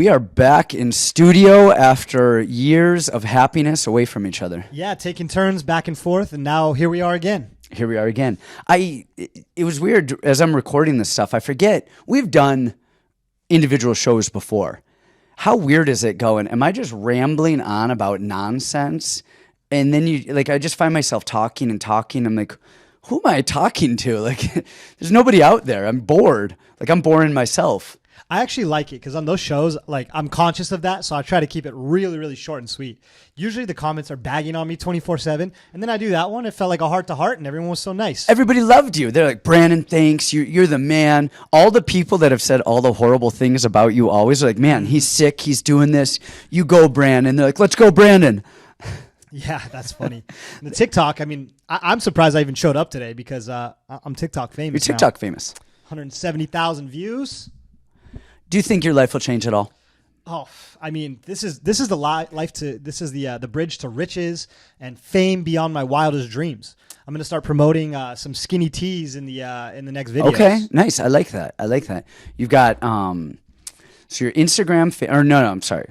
We are back in studio after years of happiness away from each other. Yeah, taking turns back and forth, and now here we are again. Here we are again. It was weird as I'm recording this stuff. I forget we've done individual shows before. How weird is it going? Am I just rambling on about nonsense? And then I just find myself talking and talking. I'm like, who am I talking to? Like, there's nobody out there. I'm bored. Like, I'm boring myself. I actually like it because on those shows, like, I'm conscious of that, so I try to keep it really, really short and sweet. Usually the comments are bagging on me 24/7, and then I do that one. It felt like a heart-to-heart, and everyone was so nice. Everybody loved you. They're like, Brandon, thanks. You're the man. All the people that have said all the horrible things about you always are like, man, he's sick. He's doing this. You go, Brandon. They're like, let's go, Brandon. Yeah, that's funny. And the TikTok, I mean, I'm surprised I even showed up today because I'm TikTok famous. You're TikTok famous. 170,000 views. Do you think your life will change at all? Oh, I mean, this is the bridge to riches and fame beyond my wildest dreams. I'm going to start promoting some skinny teas in the next videos. Okay, nice. I like that. You've got so your Instagram I'm sorry,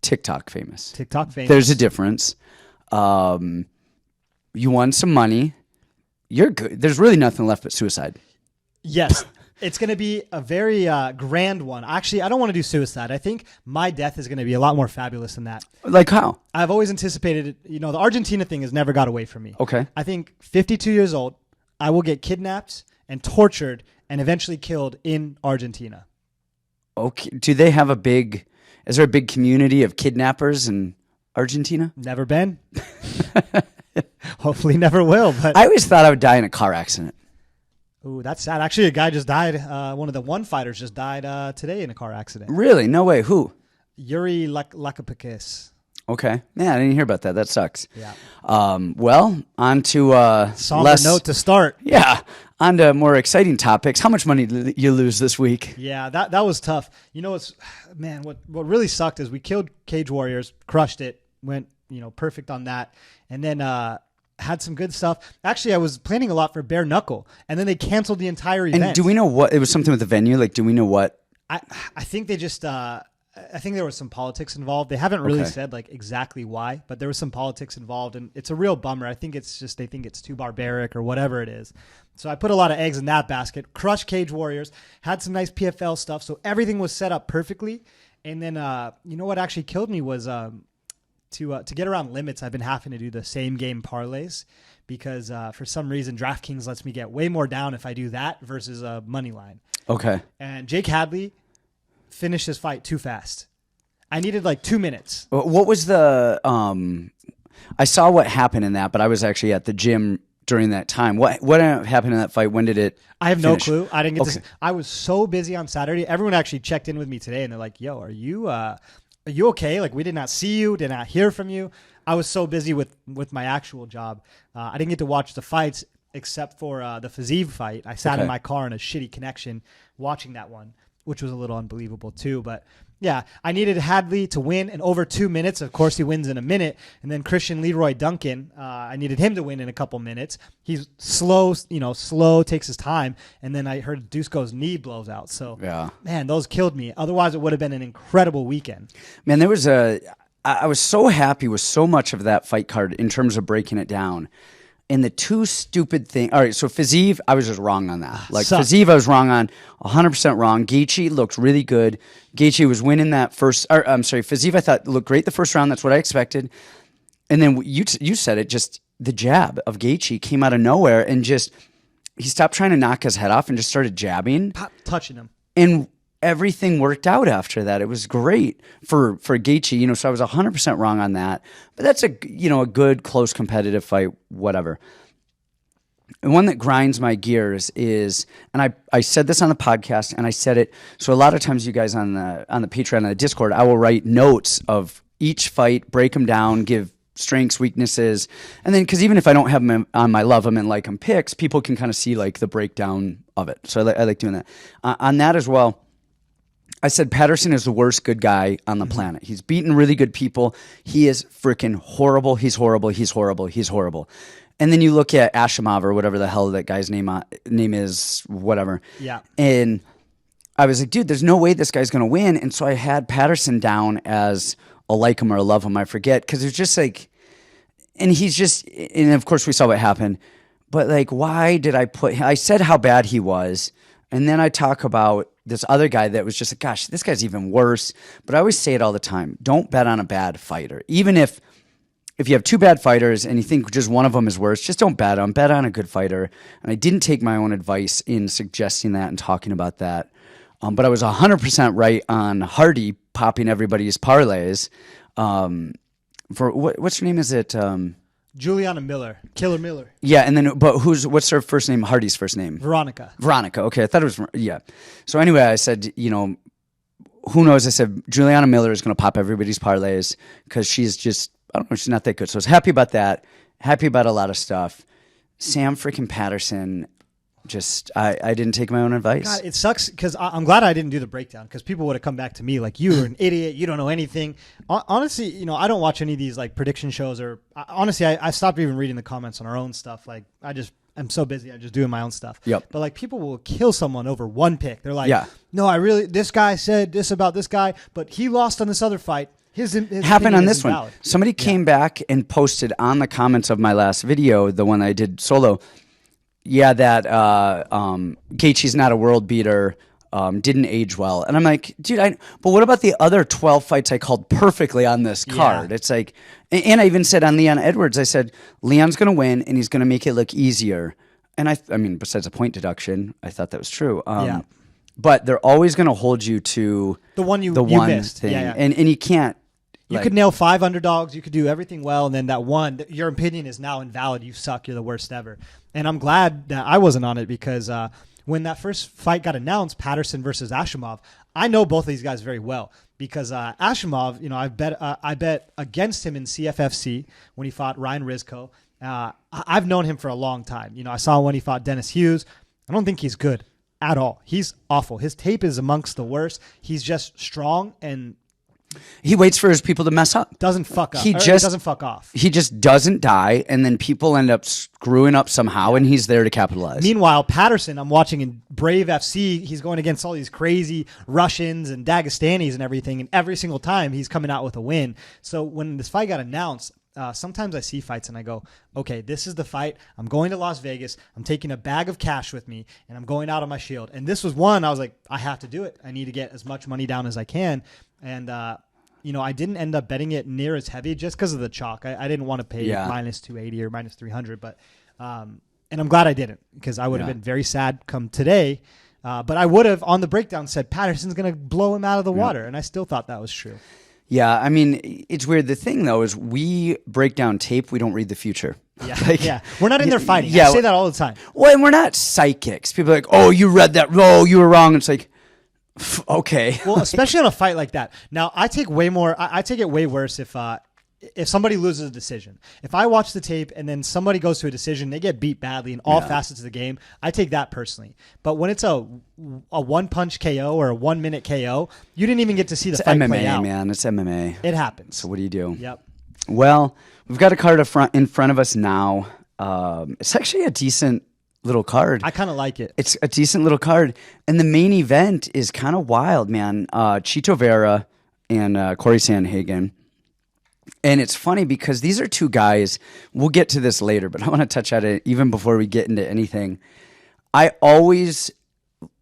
TikTok famous. TikTok famous. There's a difference. You won some money. You're good. There's really nothing left but suicide. Yes. It's going to be a very grand one. Actually, I don't want to do suicide. I think my death is going to be a lot more fabulous than that. Like how? I've always anticipated, the Argentina thing has never got away from me. Okay. I think 52 years old, I will get kidnapped and tortured and eventually killed in Argentina. Okay. Do they have is there a big community of kidnappers in Argentina? Never been. Hopefully never will. But I always thought I would die in a car accident. Ooh, that's sad. Actually, a guy just died. One of the one fighters just died today in a car accident. Really? No way. Who? Yuri Lakapakis. Okay. Yeah, I didn't hear about that. That sucks. Yeah. Well, on to somber note to start. Yeah. On to more exciting topics. How much money did you lose this week? Yeah, that was tough. What really sucked is we killed Cage Warriors, crushed it, went perfect on that, and then had some good stuff. Actually, I was planning a lot for Bare Knuckle, and then they canceled the entire event. And do we know what? It was something with the venue? Like, do we know what? I think they just... I think there was some politics involved. They haven't really said like exactly why, but there was some politics involved, and it's a real bummer. I think it's just they think it's too barbaric or whatever it is. So I put a lot of eggs in that basket. Crushed Cage Warriors, had some nice PFL stuff, so everything was set up perfectly. And then what actually killed me was to get around limits. I've been having to do the same game parlays because for some reason DraftKings lets me get way more down if I do that versus a money line. Okay. And Jake Hadley finished his fight too fast. I needed like 2 minutes. What was the I saw what happened in that, but I was actually at the gym during that time. What happened in that fight? When did it I have finish? No clue. I didn't get to I was so busy on Saturday. Everyone actually checked in with me today and they're like, "Yo, are you okay? Like, we did not see you, did not hear from you." I was so busy with my actual job. I didn't get to watch the fights except for the Fazeev fight. I sat in my car in a shitty connection watching that one, which was a little unbelievable too. But yeah, I needed Hadley to win in over 2 minutes. Of course, he wins in a minute. And then Christian Leroy Duncan, I needed him to win in a couple minutes. He's slow, takes his time. And then I heard Dusko's knee blows out. So, man, those killed me. Otherwise, it would have been an incredible weekend. Man, I was so happy with so much of that fight card in terms of breaking it down. And the two stupid things. All right, so Fazeev, I was just wrong on that. Like, Fazeev, I was wrong on, 100% wrong. Gaethje looked really good. Gaethje was winning that first. Fazeev, I thought looked great the first round. That's what I expected. And then you said it. Just the jab of Gaethje came out of nowhere, and just he stopped trying to knock his head off and just started jabbing, touching him, and everything worked out after that. It was great for Gaethje, so I was 100% wrong on that. But that's a good, close, competitive fight, whatever. And one that grinds my gears is, and I said this on the podcast, and I said it, so a lot of times you guys on the Patreon and the Discord, I will write notes of each fight, break them down, give strengths, weaknesses, and then, because even if I don't have them on my love them and like them picks, people can kind of see like the breakdown of it. So I like doing that. On that as well, I said Peterson is the worst good guy on the planet. He's beaten really good people. He is freaking horrible. He's horrible. He's horrible. He's horrible. And then you look at Ashimov or whatever the hell that guy's name is, whatever. Yeah. And I was like, dude, there's no way this guy's going to win. And so I had Peterson down as a like him or a love him, I forget, because it's just like, and he's just, and of course we saw what happened, but like, why did I said how bad he was, and then I talk about this other guy that was just like, gosh, this guy's even worse. But I always say it all the time, don't bet on a bad fighter. Even if you have two bad fighters and you think just one of them is worse, just don't bet on. Bet on a good fighter. And I didn't take my own advice in suggesting that and talking about that. But I was 100% right on Hardy popping everybody's parlays. For what's her name? Is it Juliana Miller, Killer Miller? Yeah, and then what's her first name? Hardy's first name? Veronica. Okay, I thought it was So anyway, I said, who knows? I said Juliana Miller is going to pop everybody's parlays because she's just, I don't know, she's not that good. So I was happy about that. Happy about a lot of stuff. Sam freaking Patterson. Just I didn't take my own advice. God, it sucks because I'm glad I didn't do the breakdown because people would have come back to me like, you're an idiot, you don't know anything. Honestly, I don't watch any of these like prediction shows or honestly, I stopped even reading the comments on our own stuff. Like I'm so busy, I'm just doing my own stuff. Yep. But like people will kill someone over one pick. They're like, yeah. No, this guy said this about this guy, but he lost on this other fight. His happened on this invalid. one. Somebody came back and posted on the comments of my last video, the one I did solo. Yeah, that Gaethje's not a world beater, didn't age well. And I'm like, dude, but what about the other 12 fights I called perfectly on this card? Yeah. It's like, and I even said on Leon Edwards, I said, Leon's going to win and he's going to make it look easier. And I mean, besides a point deduction, I thought that was true. Yeah. But they're always going to hold you to the one you missed. Thing. Yeah. And you can't. You could nail 5 underdogs. You could do everything well. And then that one, your opinion is now invalid. You suck. You're the worst ever. And I'm glad that I wasn't on it because when that first fight got announced, Patterson versus Ashimov, I know both of these guys very well because Ashimov, I bet against him in CFFC when he fought Ryan Rizko. I've known him for a long time. I saw when he fought Dennis Hughes. I don't think he's good at all. He's awful. His tape is amongst the worst. He's just strong and he waits for his people to mess up. Doesn't fuck up. He doesn't fuck off. He just doesn't die, and then people end up screwing up somehow, and he's there to capitalize. Meanwhile, Patterson, I'm watching in Brave FC. He's going against all these crazy Russians and Dagestanis and everything, and every single time he's coming out with a win. So when this fight got announced, sometimes I see fights and I go, okay, this is the fight. I'm going to Las Vegas. I'm taking a bag of cash with me, and I'm going out on my shield. And this was one I was like, I have to do it. I need to get as much money down as I can. And, I didn't end up betting it near as heavy just because of the chalk. I didn't want to pay minus 280 or minus 300, but and I'm glad I didn't because I would have been very sad come today. But I would have on the breakdown said Patterson's going to blow him out of the water, and I still thought that was true. Yeah, I mean, it's weird. The thing, though, is we break down tape. We don't read the future. Yeah, We're not in there fighting. I say that all the time. Well, and we're not psychics. People are like, oh, you read that. Oh, you were wrong. It's like, okay. Well, especially on a fight like that. Now, I take way more. I take it way worse if somebody loses a decision. If I watch the tape and then somebody goes to a decision, they get beat badly in all facets of the game. I take that personally. But when it's a 1-punch KO or a 1-minute KO, you didn't even get to see the fight MMA, play out. Man. It's MMA. It happens. So what do you do? Yep. Well, we've got a card in front of us now. It's actually a decent little card. I kind of like it. It's a decent little card. And the main event is kind of wild, man. Chito Vera and Cory Sandhagen. And it's funny because these are two guys, we'll get to this later, but I want to touch on it even before we get into anything. I always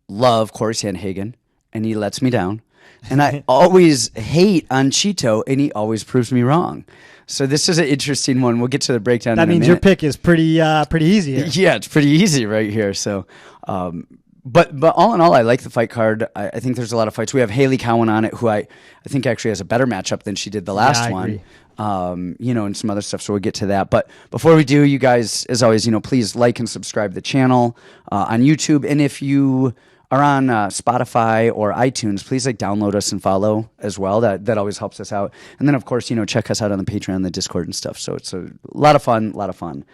love Cory Sandhagen, and he lets me down. And I always hate on Chito, and he always proves me wrong. So this is an interesting one. We'll get to the breakdown in a minute. That means your pick is pretty easy here. Yeah, it's pretty easy right here. So, but all in all, I like the fight card. I think there's a lot of fights. We have Hailey Cowan on it, who I think actually has a better matchup than she did the last one. And some other stuff. So we'll get to that. But before we do, you guys, as always, please like and subscribe to the channel on YouTube. And if you are on Spotify or iTunes, please download us and follow as well. That always helps us out. And then, of course, check us out on the Patreon, the Discord and stuff. So it's a lot of fun.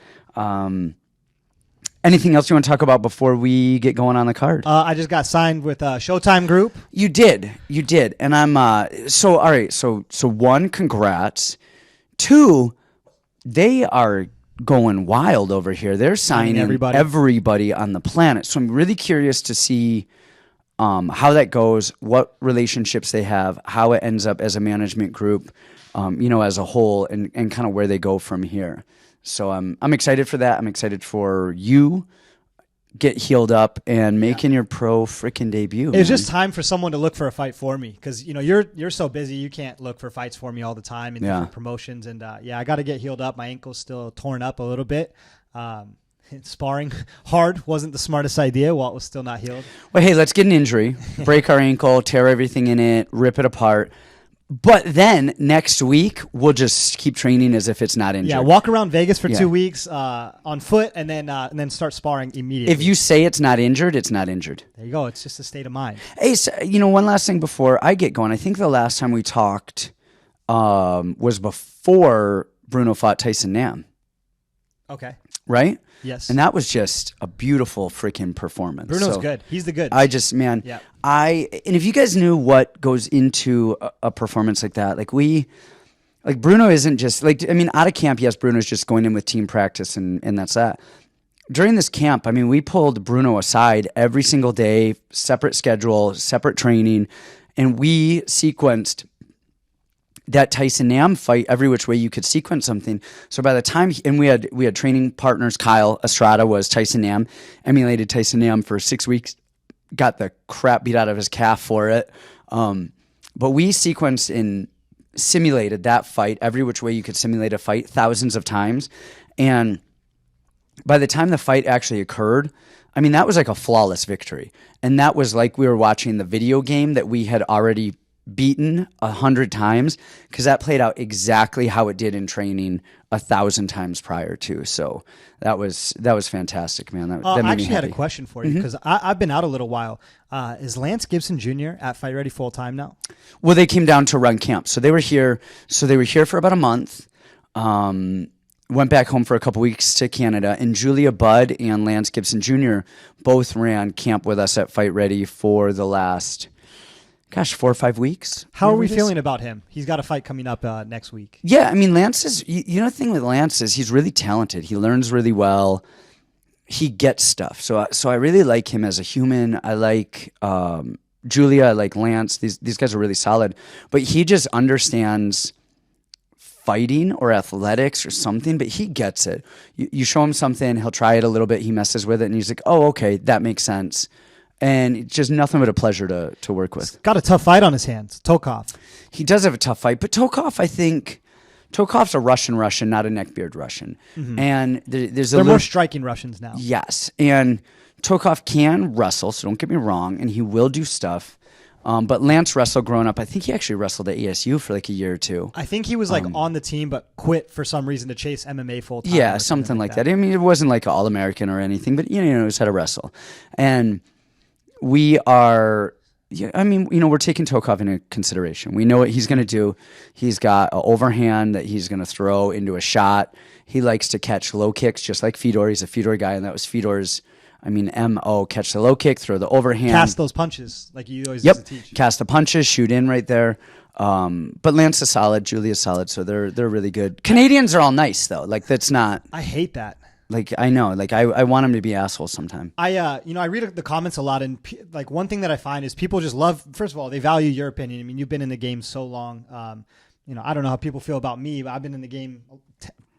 Anything else you want to talk about before we get going on the card? I just got signed with Showtime Group. You did. And I'm all right. So one, congrats. Two, they are going wild over here. They're signing everybody on the planet. So I'm really curious to see how that goes, what relationships they have, how it ends up as a management group, as a whole, and kind of where they go from here. So I'm excited for that. I'm excited for you get healed up and making your pro freaking debut. It was just time for someone to look for a fight for me because you're so busy you can't look for fights for me all the time in different promotions, and I got to get healed up. My ankle's still torn up a little bit. Sparring hard wasn't the smartest idea while it was still not healed. Well, hey, let's get an injury, break our ankle, tear everything in it, rip it apart. But then next week, we'll just keep training as if it's not injured. Yeah, walk around Vegas for 2 weeks on foot and then start sparring immediately. If you say it's not injured, it's not injured. There you go. It's just a state of mind. Hey, so, one last thing before I get going. I think the last time we talked was before Bruno fought Tyson Nam. Okay. Right? Yes. And that was just a beautiful freaking performance. Bruno's good. He's the good. And if you guys knew what goes into a performance like that, Bruno isn't just out of camp, yes, Bruno's just going in with team practice and that's that. During this camp, we pulled Bruno aside every single day, separate schedule, separate training, and we sequenced that Tyson Nam fight every which way you could sequence something. So by the time we had training partners, Kyle Estrada was Tyson Nam, emulated Tyson Nam for 6 weeks, got the crap beat out of his calf for it. But we sequenced and simulated that fight every which way you could simulate a fight thousands of times. And by the time the fight actually occurred, that was like a flawless victory. And that was like we were watching the video game that we had already beaten 100 times, because that played out exactly how it did in training 1,000 times prior to. So that was fantastic, man. That I made me actually had happy. a question for you because I've been out a little while. Is Lance Gibson Jr. at Fight Ready full time now? Well, they came down to run camp, so they were here. So they were here for about a month. Went back home for a couple weeks to Canada, and Julia Budd and Lance Gibson Jr. both ran camp with us at Fight Ready for the last 4 or 5 weeks. How are we feeling about him? He's got a fight coming up next week. Yeah, Lance is, the thing with Lance is he's really talented. He learns really well. He gets stuff. So I really like him as a human. I like Julia. I like Lance. These guys are really solid. But he just understands fighting or athletics or something, but he gets it. You show him something, he'll try it a little bit, he messes with it, and he's like, oh, okay, that makes sense. And it's just nothing but a pleasure to work with. He's got a tough fight on his hands, Tokov. He does have a tough fight, but Tokov's a Russian, not a neckbeard Russian. Mm-hmm. And they're more striking Russians now. Yes, and Tokov can wrestle, so don't get me wrong, and he will do stuff. But Lance wrestled growing up. I think he actually wrestled at ASU for like a year or two. I think he was on the team, but quit for some reason to chase MMA full time. Yeah, something like that. It wasn't like an All-American or anything, but he knows how to wrestle. And we are, we're taking Tokov into consideration. We know what he's going to do. He's got an overhand that he's going to throw into a shot. He likes to catch low kicks just like Fedor. He's a Fedor guy, and that was Fedor's, MO, catch the low kick, throw the overhand. Cast those punches like you always used to teach. Cast the punches, shoot in right there. But Lance is solid, Julia's solid, so they're really good. Canadians are all nice, though. That's not... I hate that. I know. I want them to be assholes sometime. I read the comments a lot, and one thing that I find is people just love. First of all, they value your opinion. You've been in the game so long. I don't know how people feel about me, but I've been in the game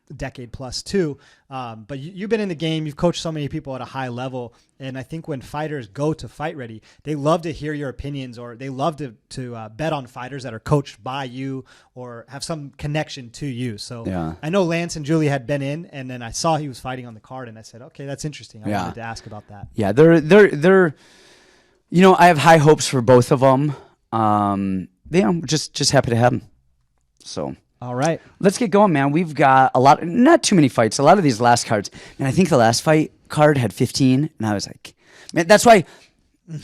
a decade plus too. But you've been in the game. You've coached so many people at a high level, and I think when fighters go to Fight Ready, they love to hear your opinions, or they love to bet on fighters that are coached by you or have some connection to you. So yeah. I know Lance and Julie had been in, and then I saw he was fighting on the card, and I said, okay, that's interesting. I wanted to ask about that. Yeah, they're I have high hopes for both of them. Just happy to have them. So. All right. Let's get going, man. We've got not too many fights. A lot of these last cards. And I think the last fight card had 15. And I was like, man, that's why.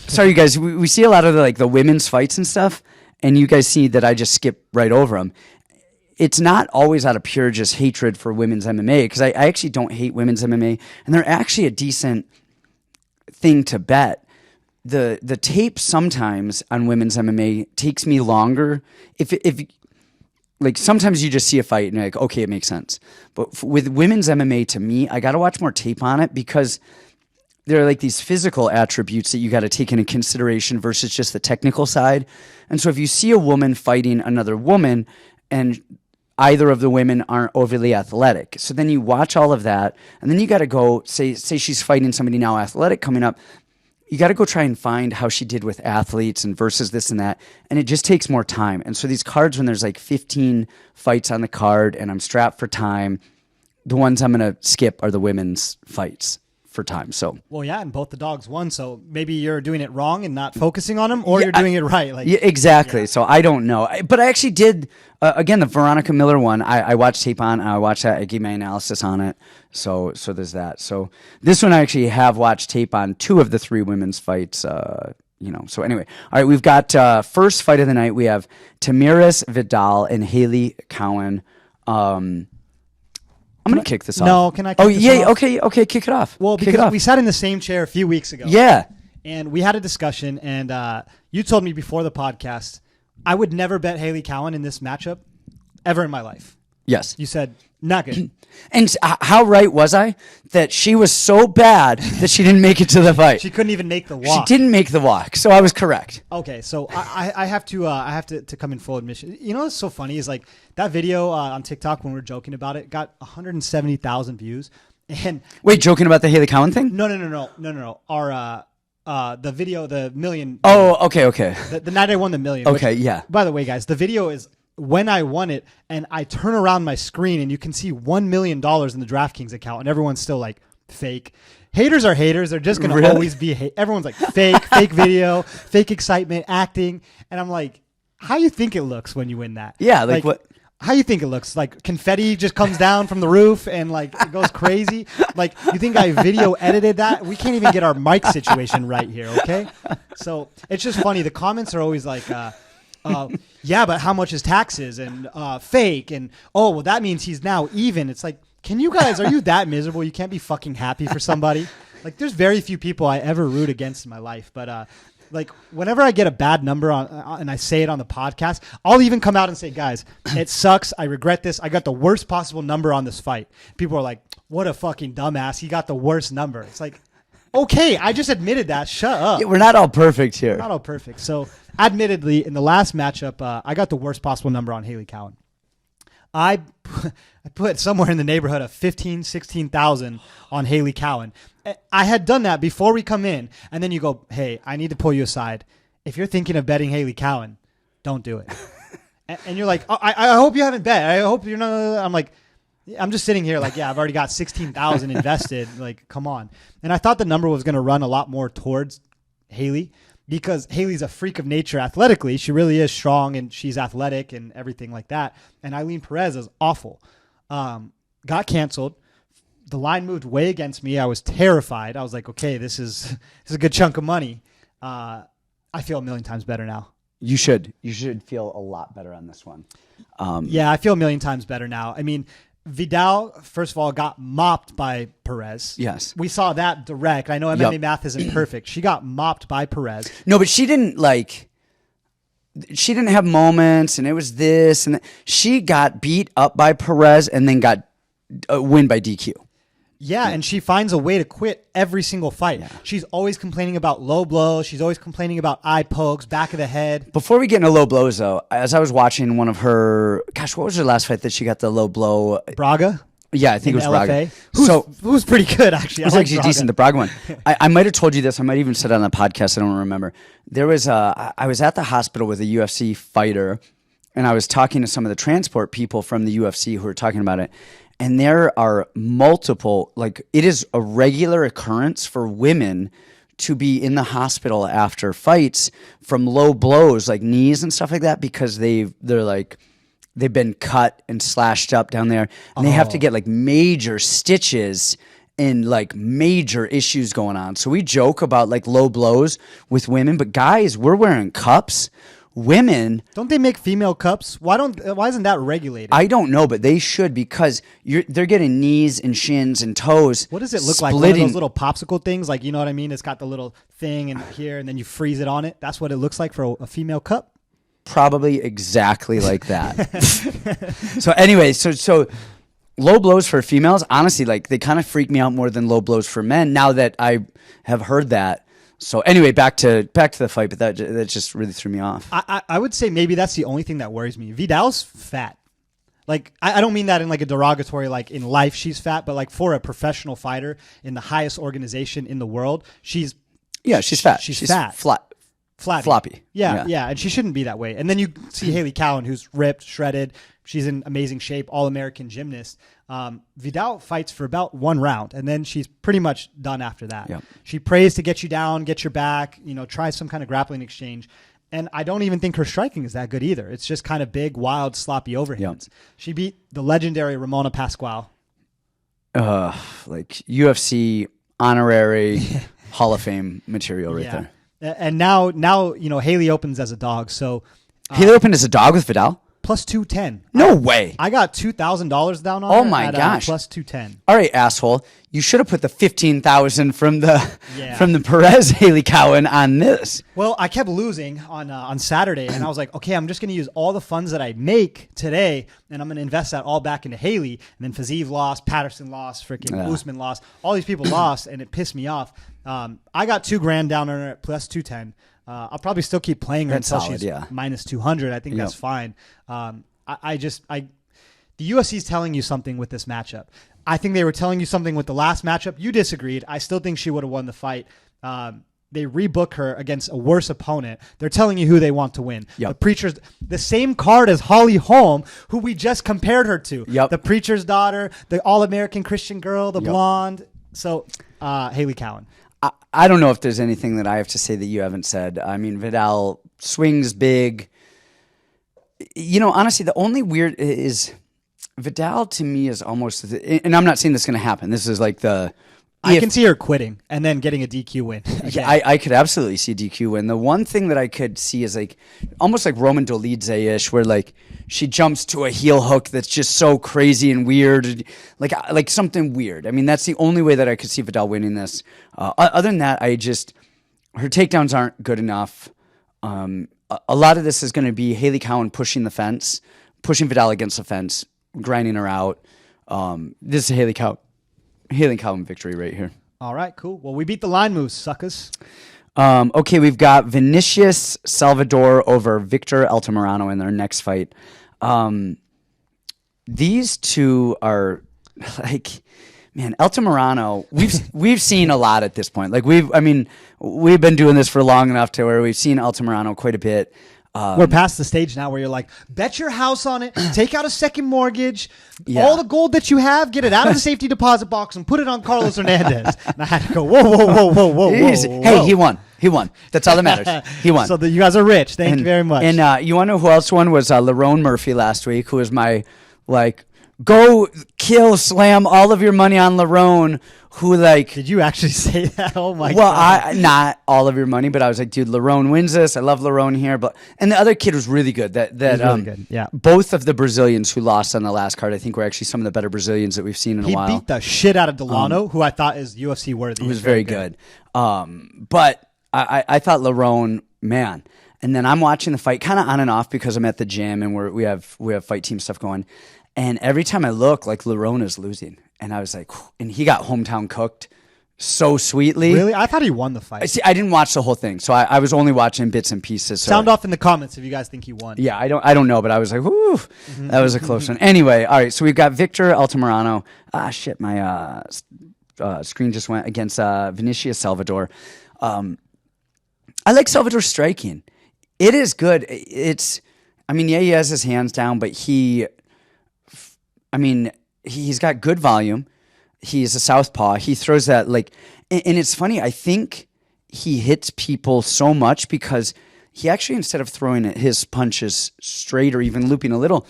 Sorry, you guys. We see a lot of the women's fights and stuff. And you guys see that I just skip right over them. It's not always out of pure just hatred for women's MMA. Because I actually don't hate women's MMA. And they're actually a decent thing to bet. The tape sometimes on women's MMA takes me longer. If sometimes you just see a fight and you're like, okay, it makes sense. But with women's MMA, to me, I got to watch more tape on it because there are like these physical attributes that you got to take into consideration versus just the technical side. And so if you see a woman fighting another woman and either of the women aren't overly athletic, so then you watch all of that, and then you got to go say she's fighting somebody now athletic coming up. You got to go try and find how she did with athletes and versus this and that. And it just takes more time. And so these cards, when there's like 15 fights on the card and I'm strapped for time, the ones I'm going to skip are the women's fights for time. So well, yeah, and both the dogs won, so maybe you're doing it wrong and not focusing on them, or you're doing it right. Like, yeah, exactly. Yeah. So I don't know, but I actually did again the Veronica Miller one. I watched tape on. I watched that. I gave my analysis on it. So there's that. So this one I actually have watched tape on 2 of the 3 women's fights. So anyway, all right. We've got first fight of the night. We have Tamires Vidal and Hailey Cowan. I'm going to kick this off. No, can I kick this off? Okay, kick it off. Well, because we sat in the same chair a few weeks ago. Yeah. And we had a discussion, and you told me before the podcast, I would never bet Hailey Cowan in this matchup ever in my life. Yes. You said, not good. And how right was I that she was so bad that she didn't make it to the fight? She couldn't even make the walk. She didn't make the walk, so I was correct. Okay, so I have to come in full admission. You know what's so funny is like that video on TikTok when we were joking about it got 170,000 views. And wait, joking about the Hailey Cowan thing? No. The video, the million. Oh, okay. The night I won the million. Okay, yeah. By the way, guys, the video is when I won it, and I turn around my screen, and you can see $1 million in the DraftKings account, and everyone's still like, fake. Haters are haters. They're just going to always be hate. Everyone's like, fake video, fake excitement, acting. And I'm like, how you think it looks when you win that? Yeah, like what? How you think it looks? Like confetti just comes down from the roof and like it goes crazy? Like you think I video edited that? We can't even get our mic situation right here, okay? So it's just funny. The comments are always like, yeah, but how much is taxes and fake? And, oh, well, that means he's now even. It's like, are you that miserable? You can't be fucking happy for somebody? Like, there's very few people I ever root against in my life. But, like, whenever I get a bad number on and I say it on the podcast, I'll even come out and say, guys, it sucks. I regret this. I got the worst possible number on this fight. People are like, what a fucking dumbass. He got the worst number. It's like, okay, I just admitted that. Shut up. Yeah, we're not all perfect here. Not all perfect. So, admittedly, in the last matchup, I got the worst possible number on Hailey Cowan. I put somewhere in the neighborhood of 15,000, 16,000 on Hailey Cowan. I had done that before we come in, and then you go, hey, I need to pull you aside. If you're thinking of betting Hailey Cowan, don't do it. And you're like, oh, I hope you haven't bet. I hope you're not. I'm like, I'm just sitting here like, yeah, I've already got 16,000 invested. Like, come on. And I thought the number was going to run a lot more towards Hailey because Hailey's a freak of nature athletically. She really is strong and she's athletic and everything like that. And Eileen Perez is awful. Got canceled. The line moved way against me. I was terrified. I was like, okay, this is a good chunk of money. I feel a million times better now. You should feel a lot better on this one. Yeah, I feel a million times better now. I mean, Vidal, first of all, got mopped by Perez. Yes. We saw that direct. I know MMA math isn't perfect. She got mopped by Perez. No, but she didn't have moments and it was this and that. She got beat up by Perez and then got a win by DQ. Yeah, and she finds a way to quit every single fight. Yeah. She's always complaining about low blows. She's always complaining about eye pokes, back of the head. Before we get into low blows, though, as I was watching one of her... Gosh, what was her last fight that she got the low blow? Braga? Yeah, I think it was Braga. Who's pretty good, actually. It was actually decent, the Braga one. I might have told you this. I might even said it on the podcast. I don't remember. There was I was at the hospital with a UFC fighter, and I was talking to some of the transport people from the UFC who were talking about it. And there are multiple, like it is a regular occurrence for women to be in the hospital after fights from low blows, like knees and stuff like that, because they've been cut and slashed up down there, and they have to get like major stitches and like major issues going on. So we joke about like low blows with women, but guys, we're wearing cups. Women, don't they make female cups? Why isn't that regulated? I don't know, but they should, because they're getting knees and shins and toes. What does it look like? One of those little popsicle things, like, you know what I mean? It's got the little thing in here, and then you freeze it on it. That's what it looks like for a female cup. Probably exactly like that. So anyway, so low blows for females, honestly, like they kind of freak me out more than low blows for men now that I have heard that. So anyway, back to the fight, but that just really threw me off. I would say maybe that's the only thing that worries me. Vidal's fat. Like, I don't mean that in like a derogatory, like in life she's fat, but like for a professional fighter in the highest organization in the world, she's fat. She's fat. Floppy. Yeah, and she shouldn't be that way. And then you see Hailey Cowan, who's ripped, shredded. She's in amazing shape, all-American gymnast. Vidal fights for about 1 round, and then she's pretty much done after that. Yep. She prays to get you down, get your back, try some kind of grappling exchange. And I don't even think her striking is that good either. It's just kind of big, wild, sloppy overhands. Yep. She beat the legendary Ramona Pascual. Like UFC honorary Hall of Fame material right there. And now Hailey opens as a dog. So Hailey opened as a dog with Vidal? Plus 210. No way. I got $2,000 down on Oh her my at, gosh. plus 210. All right, asshole. You should have put the 15,000 from the Perez Hailey Cowan on this. Well, I kept losing on Saturday, and I was like, okay, I'm just going to use all the funds that I make today, and I'm going to invest that all back into Hailey. And then Fiziev lost, Patterson lost, freaking Usman lost. All these people lost, and it pissed me off. I got $2,000 down on her at plus 210. I'll probably still keep playing her until she's minus 200. I think that's fine. The UFC is telling you something with this matchup. I think they were telling you something with the last matchup. You disagreed. I still think she would have won the fight. They rebook her against a worse opponent. They're telling you who they want to win. Yep. The Preacher's, the same card as Holly Holm, who we just compared her to. Yep. The Preacher's daughter, the all-American Christian girl, the blonde. So, Hailey Cowan. I don't know if there's anything that I have to say that you haven't said. I mean, Vidal swings big. Honestly, the only weird is Vidal to me is almost, and I'm not saying this is going to happen. This is like I can see her quitting and then getting a DQ win. Yeah, I could absolutely see a DQ win. The one thing that I could see is like almost like Roman Dolidze-ish, where like she jumps to a heel hook that's just so crazy and weird, like something weird. I mean, that's the only way that I could see Vidal winning this. Other than that, her takedowns aren't good enough. A lot of this is going to be Hailey Cowan pushing Vidal against the fence, grinding her out. This is a Hailey Cowan victory right here. All right, cool. Well, we beat the line moves, suckers. Okay, we've got Vinicius Salvador over Victor Altamirano in their next fight. These two are like, man, Altamirano, we've seen a lot at this point. Like we've been doing this for long enough to where we've seen Altamirano quite a bit. We're past the stage now where you're like, bet your house on it, take out a second mortgage, all the gold that you have, get it out of the safety deposit box and put it on Carlos Hernandez. And I had to go, whoa. Hey, he won. That's all that matters. He won. So you guys are rich. Thank you very much. And you want to know who else won? Was Lerone Murphy last week, who was my, go kill, slam all of your money on Lerone, who Did you actually say that? Oh my God. Well, not all of your money, but I was like, dude, Lerone wins this. I love Lerone here. And the other kid was really good. Really good. Yeah. Both of the Brazilians who lost on the last card, I think, were actually some of the better Brazilians that we've seen in a while. He beat the shit out of Delano, who I thought is UFC worthy. He was very good. But I thought Lerone, man. And then I'm watching the fight kind of on and off because I'm at the gym and we have fight team stuff going. And every time I look, Lerone is losing. And I was like, and he got hometown cooked so sweetly. Really? I thought he won the fight. See, I didn't watch the whole thing, so I was only watching bits and pieces. So Sound off in the comments if you guys think he won. Yeah, I don't know, but I was like, whoo, that was a close one. Anyway, all right, so we've got Victor Altamirano. Shit, my screen just went against Vinicius Salvador. I like Salvador's striking. It is good. He has his hands down, but he's got good volume. He's a southpaw. He throws that and it's funny. I think he hits people so much because he actually, instead of throwing his punches straight or even looping a little,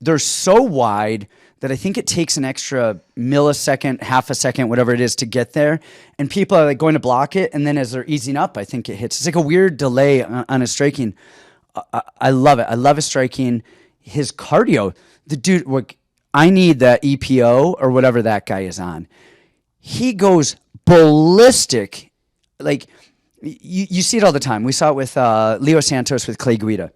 they're so wide that I think it takes an extra millisecond, half a second, whatever it is to get there. And people are going to block it. And then as they're easing up, I think it hits. It's like a weird delay on his striking. I love it. I love his striking. His cardio, the dude, I need that EPO or whatever that guy is on. He goes ballistic. You see it all the time. We saw it with Leo Santos with Clay Guida.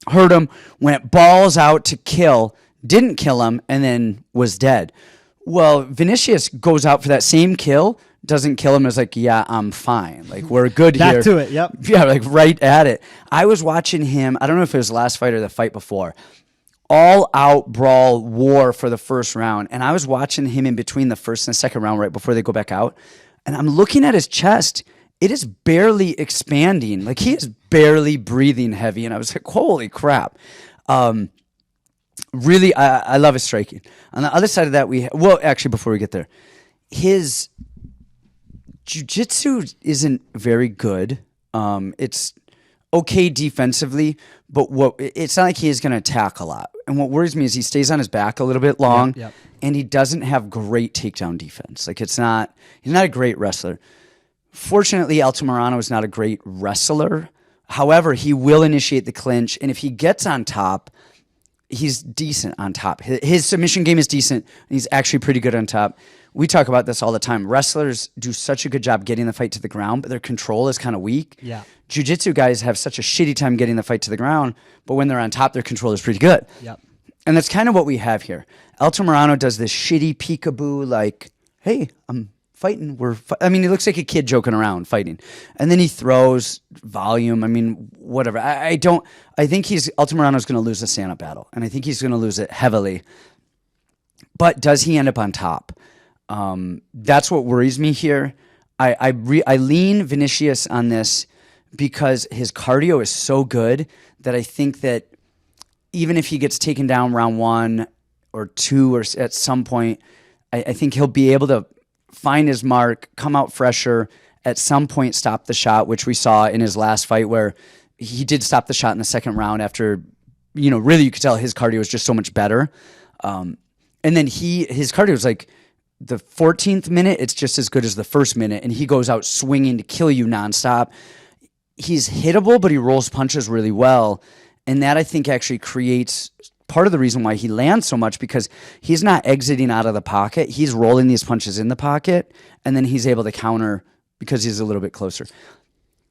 Heard him, went balls out to kill, didn't kill him, and then was dead. Well, Vinicius goes out for that same kill, doesn't kill him, is like, yeah, I'm fine. Like, we're good here. Back to it, yep. Yeah, like right at it. I was watching him, I don't know if it was the last fight or the fight before, all out brawl war for the first round. And I was watching him in between the first and the second round right before they go back out. And I'm looking at his chest. It is barely expanding. Like, he is barely breathing heavy. And I was like, holy crap. Really, I love his striking. On the other side of that, actually, before we get there, his jiu-jitsu isn't very good. It's okay defensively, but it's not like he is going to attack a lot. And what worries me is he stays on his back a little bit long, and he doesn't have great takedown defense. Like, he's not a great wrestler. Fortunately, Altamirano is not a great wrestler. However, he will initiate the clinch, and if he gets on top, he's decent on top. His submission game is decent, and he's actually pretty good on top. We talk about this all the time. Wrestlers do such a good job getting the fight to the ground, but their control is kind of weak. Yeah. Jiu-jitsu guys have such a shitty time getting the fight to the ground, but when they're on top, their control is pretty good. Yep. And that's kind of what we have here. Altamirano does this shitty peekaboo, like, hey, I'm fighting. He looks like a kid joking around fighting. And then he throws volume. I mean, whatever. I think Altamirano's going to lose the stand-up battle, and I think he's going to lose it heavily. But does he end up on top? That's what worries me here. I lean Vinicius on this because his cardio is so good that I think that even if he gets taken down round 1 or 2 or at some point, I think he'll be able to find his mark, come out fresher, at some point stop the shot, which we saw in his last fight where he did stop the shot in the second round after, really you could tell his cardio was just so much better. And then his cardio was like the 14th minute, it's just as good as the first minute, and he goes out swinging to kill you nonstop. He's hittable, but he rolls punches really well, and that I think actually creates part of the reason why he lands so much, because he's not exiting out of the pocket. He's rolling these punches in the pocket, and then he's able to counter because he's a little bit closer.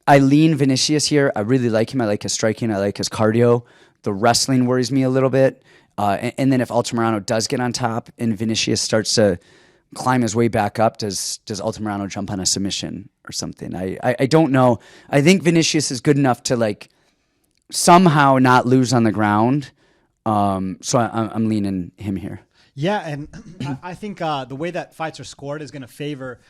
I lean Vinicius here. I really like him. I like his striking. I like his cardio. The wrestling worries me a little bit. And then if Altamirano does get on top and Vinicius starts to climb his way back up, does Altamirano jump on a submission or something? I don't know. I think Vinicius is good enough to like somehow not lose on the ground. So I'm leaning him here. Yeah, and I think the way that fights are scored is going to favor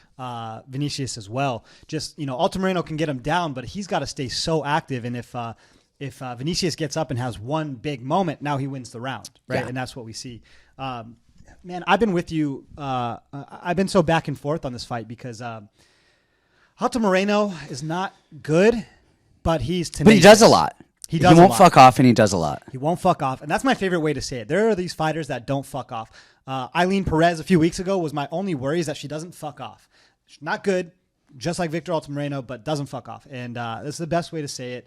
Vinicius as well. Just, Altamirano can get him down, but he's got to stay so active. And if Vinicius gets up and has one big moment, now he wins the round, right? Yeah. And that's what we see. Man, I've been with you. I've been so back and forth on this fight because Altamirano is not good, but he's tenacious. But he does a lot. He won't fuck off, and he does a lot. He won't fuck off, and that's my favorite way to say it. There are these fighters that don't fuck off. Eileen Perez a few weeks ago was my only worry is that she doesn't fuck off. She's not good, just like Victor Altamirano, but doesn't fuck off. And this is the best way to say it.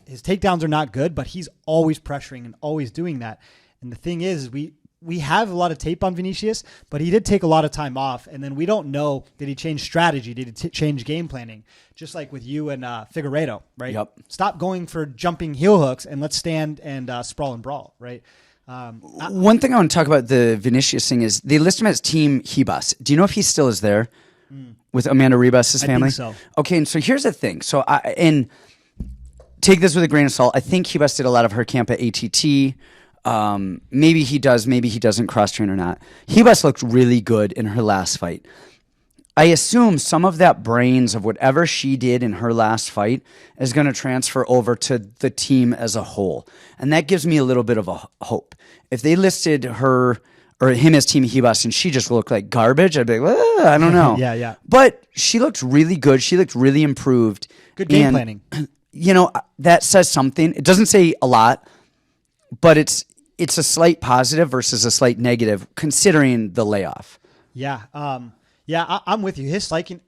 His takedowns are not good, but he's always pressuring and always doing that. And the thing is we have a lot of tape on Vinicius, but he did take a lot of time off, and then we don't know, did he change strategy? Did he change game planning? Just like with you and Figueiredo, right? Yep. Stop going for jumping heel hooks, and let's stand and sprawl and brawl, right? One thing I want to talk about the Vinicius thing is they list him as Team Hebus. Do you know if he still is there with Amanda Ribas' family? I think so. Okay, and so here's the thing. So and take this with a grain of salt. I think Hebus did a lot of her camp at ATT. Maybe he does, maybe he doesn't cross-train or not. Hebus looked really good in her last fight. I assume some of that brains of whatever she did in her last fight is going to transfer over to the team as a whole. And that gives me a little bit of a hope. If they listed her or him as Team Hebus and she just looked like garbage, I'd be like, well, I don't know. Yeah. But she looked really good. She looked really improved. Good game planning. That says something. It doesn't say a lot, but it's a slight positive versus a slight negative considering the layoff. Yeah. I'm with you. His striking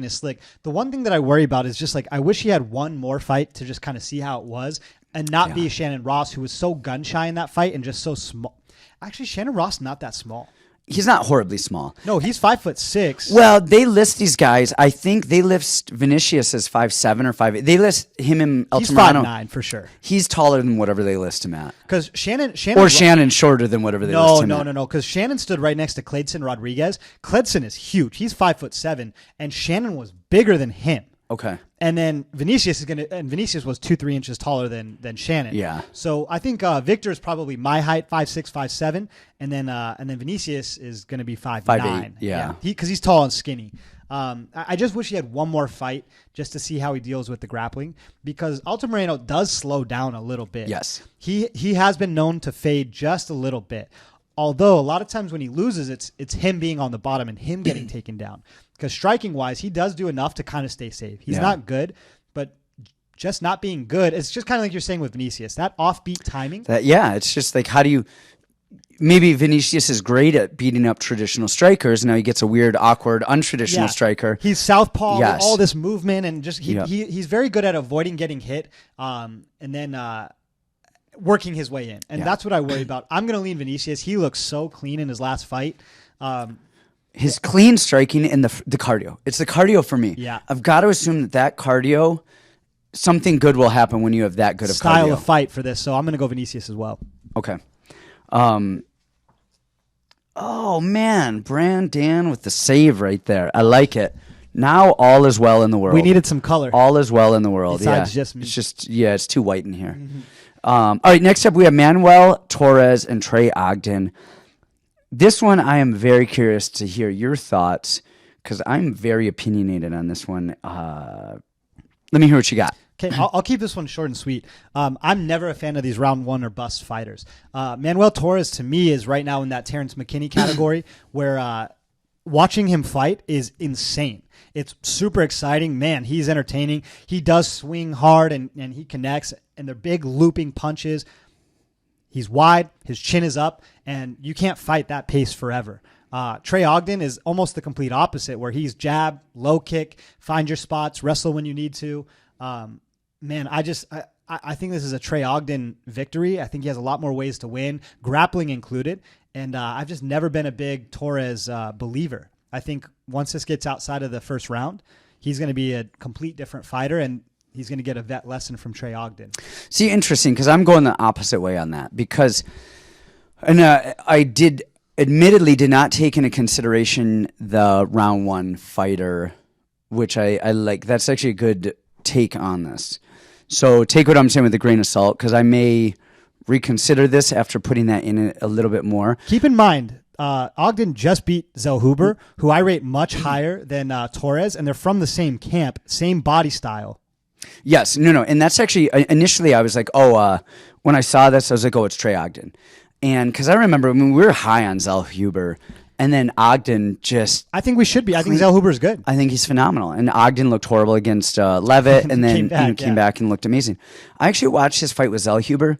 is slick. The one thing that I worry about is just like, I wish he had one more fight to just kind of see how it was and not be Shannon Ross, who was so gun shy in that fight and just so small. Actually, Shannon Ross, not that small. he's not horribly small. No, he's 5'6". Well, they list these guys. I think they list Vinicius as 5'7" or 5'8". They list him in Altamirano. He's 5'9" for sure. He's taller than whatever they list him at. Because Shannon shorter than whatever they list him at. No. Because Shannon stood right next to Cledson Rodriguez. Cledson is huge. He's 5'7", and Shannon was bigger than him. Okay. And then Vinicius was 2-3 inches taller than Shannon. Yeah. So I think Victor is probably my height, 5'6", 5'7", and then Vinicius is going to be 5'9". Yeah. Because he's tall and skinny. I just wish he had one more fight just to see how he deals with the grappling, because Altamirano does slow down a little bit. Yes. He has been known to fade just a little bit. Although a lot of times when he loses, it's him being on the bottom and him getting taken down. Because striking-wise, he does do enough to kind of stay safe. He's not good, but just not being good, it's just kind of like you're saying with Vinicius. That offbeat timing. It's just like, how do you... Maybe Vinicius is great at beating up traditional strikers. Now he gets a weird, awkward, untraditional striker. He's southpaw with all this movement, and just he's very good at avoiding getting hit, and then working his way in. And that's what I worry about. I'm going to lean Vinicius. He looks so clean in his last fight. His clean striking and the cardio. It's the cardio for me. Yeah. I've got to assume that cardio, something good will happen when you have that good of style cardio. Of fight for this. So I'm going to go Vinicius as well. Okay. Oh, man. Brandon with the save right there. I like it. Now all is well in the world. We needed some color. All is well in the world. Besides just me. It's just, it's too white in here. Mm-hmm. All right, next up we have Manuel, Torres, and Trey Ogden. This one I am very curious to hear your thoughts, because I'm very opinionated on this one. Let me hear what you got. Okay, I'll keep this one short and sweet. I'm never a fan of these round one or bust fighters. Manuel Torres, to me, is right now in that Terrence McKinney category where watching him fight is insane. It's super exciting. Man, he's entertaining. He does swing hard, and he connects, and they're big looping punches. He's wide, his chin is up, and you can't fight that pace forever. Trey Ogden is almost the complete opposite, where he's jab, low kick, find your spots, wrestle when you need to. Man, I think this is a Trey Ogden victory. I think he has a lot more ways to win, grappling included, and I've just never been a big Torres believer. I think once this gets outside of the first round, he's going to be a complete different fighter, and he's going to get a vet lesson from Trey Ogden. See, interesting, because I'm going the opposite way on that, because I admittedly did not take into consideration the round one fighter, which I like. That's actually a good take on this. So take what I'm saying with a grain of salt, because I may reconsider this after putting that in a little bit more. Keep in mind, Ogden just beat Zellhuber, who I rate much higher than Torres, and they're from the same camp, same body style. Yes, no, and that's actually, initially I was like, when I saw this, I was like, it's Trey Ogden. And because I remember when we were high on Zellhuber, and then Ogden just... I think we should be. I think Zellhuber's good. I think he's phenomenal. And Ogden looked horrible against Levitt, and then came back and looked amazing. I actually watched his fight with Zellhuber.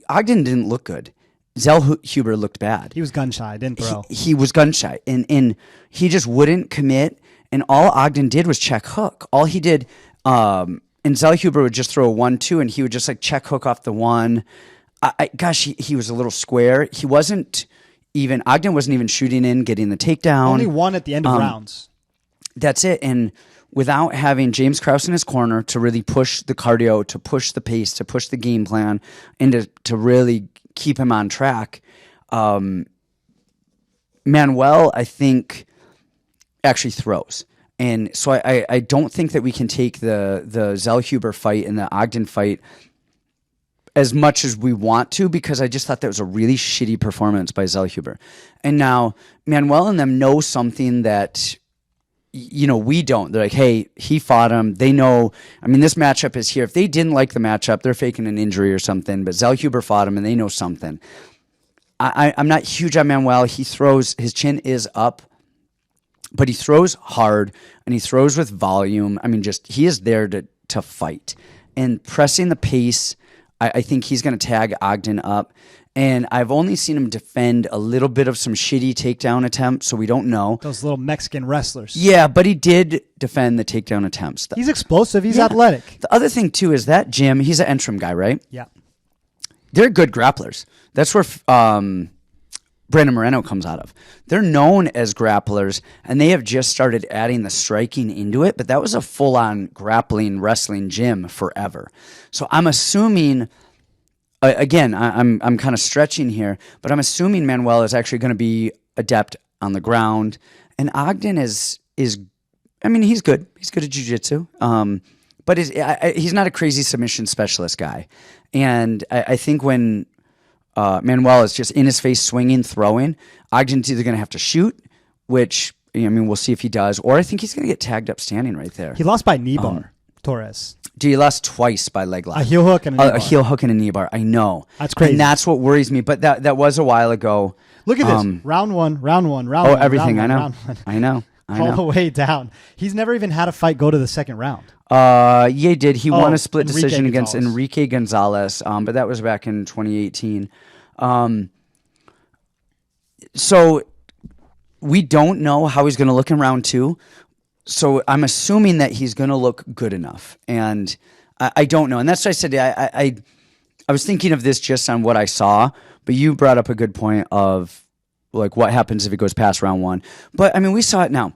Ogden didn't look good. Zellhuber looked bad. He was gun-shy, didn't throw. He was gun-shy, and he just wouldn't commit, and all Ogden did was check hook. All he did... and Zellhuber would just throw a 1-2, and he would just like check hook off the one. He was a little square. He wasn't even... Ogden wasn't even shooting in, getting the takedown. Only one at the end of rounds. That's it. And without having James Krause in his corner to really push the cardio, to push the pace, to push the game plan, and to really keep him on track, Manuel, I think, actually throws. And so I don't think that we can take the Zellhuber fight and the Ogden fight as much as we want to, because I just thought that was a really shitty performance by Zellhuber. And now Manuel and them know something that, we don't. They're like, hey, he fought him. They know, this matchup is here. If they didn't like the matchup, they're faking an injury or something, but Zellhuber fought him and they know something. I'm not huge on Manuel. He throws, his chin is up, but he throws hard and he throws with volume. He is there to fight. And pressing the pace, I think he's going to tag Ogden up. And I've only seen him defend a little bit of some shitty takedown attempts, so we don't know. Those little Mexican wrestlers. Yeah, but he did defend the takedown attempts. He's explosive. He's athletic. The other thing, too, is that gym, he's an Entrim guy, right? Yeah. They're good grapplers. That's where Brandon Moreno comes out of. They're known as grapplers, and they have just started adding the striking into it, but that was a full-on grappling, wrestling gym forever. So I'm assuming, again, I'm kind of stretching here, but I'm assuming Manuel is actually going to be adept on the ground, and Ogden is I mean, he's good. He's good at jiu-jitsu, but he's not a crazy submission specialist guy. And I think when Manuel is just in his face, swinging, throwing, Ogden's either going to have to shoot, which, I mean, we'll see if he does, or I think he's going to get tagged up standing right there. He lost by knee bar, Torres. Dude, he lost twice by leg lock. A heel hook and a knee bar. A heel hook and a knee bar. I know. That's crazy. And that's what worries me, but that was a while ago. Look at this. Round one. Oh, everything. I know. I know. All the way down. He's never even had a fight go to the second round. Yeah, he did. He won a split Enrique decision against Gonzalez. Enrique Gonzalez, but that was back in 2018. So we don't know how he's going to look in round 2. So I'm assuming that he's going to look good enough, and I don't know. And that's what I said. I was thinking of this just on what I saw, but you brought up a good point of like what happens if it goes past round 1. But I mean, we saw it now.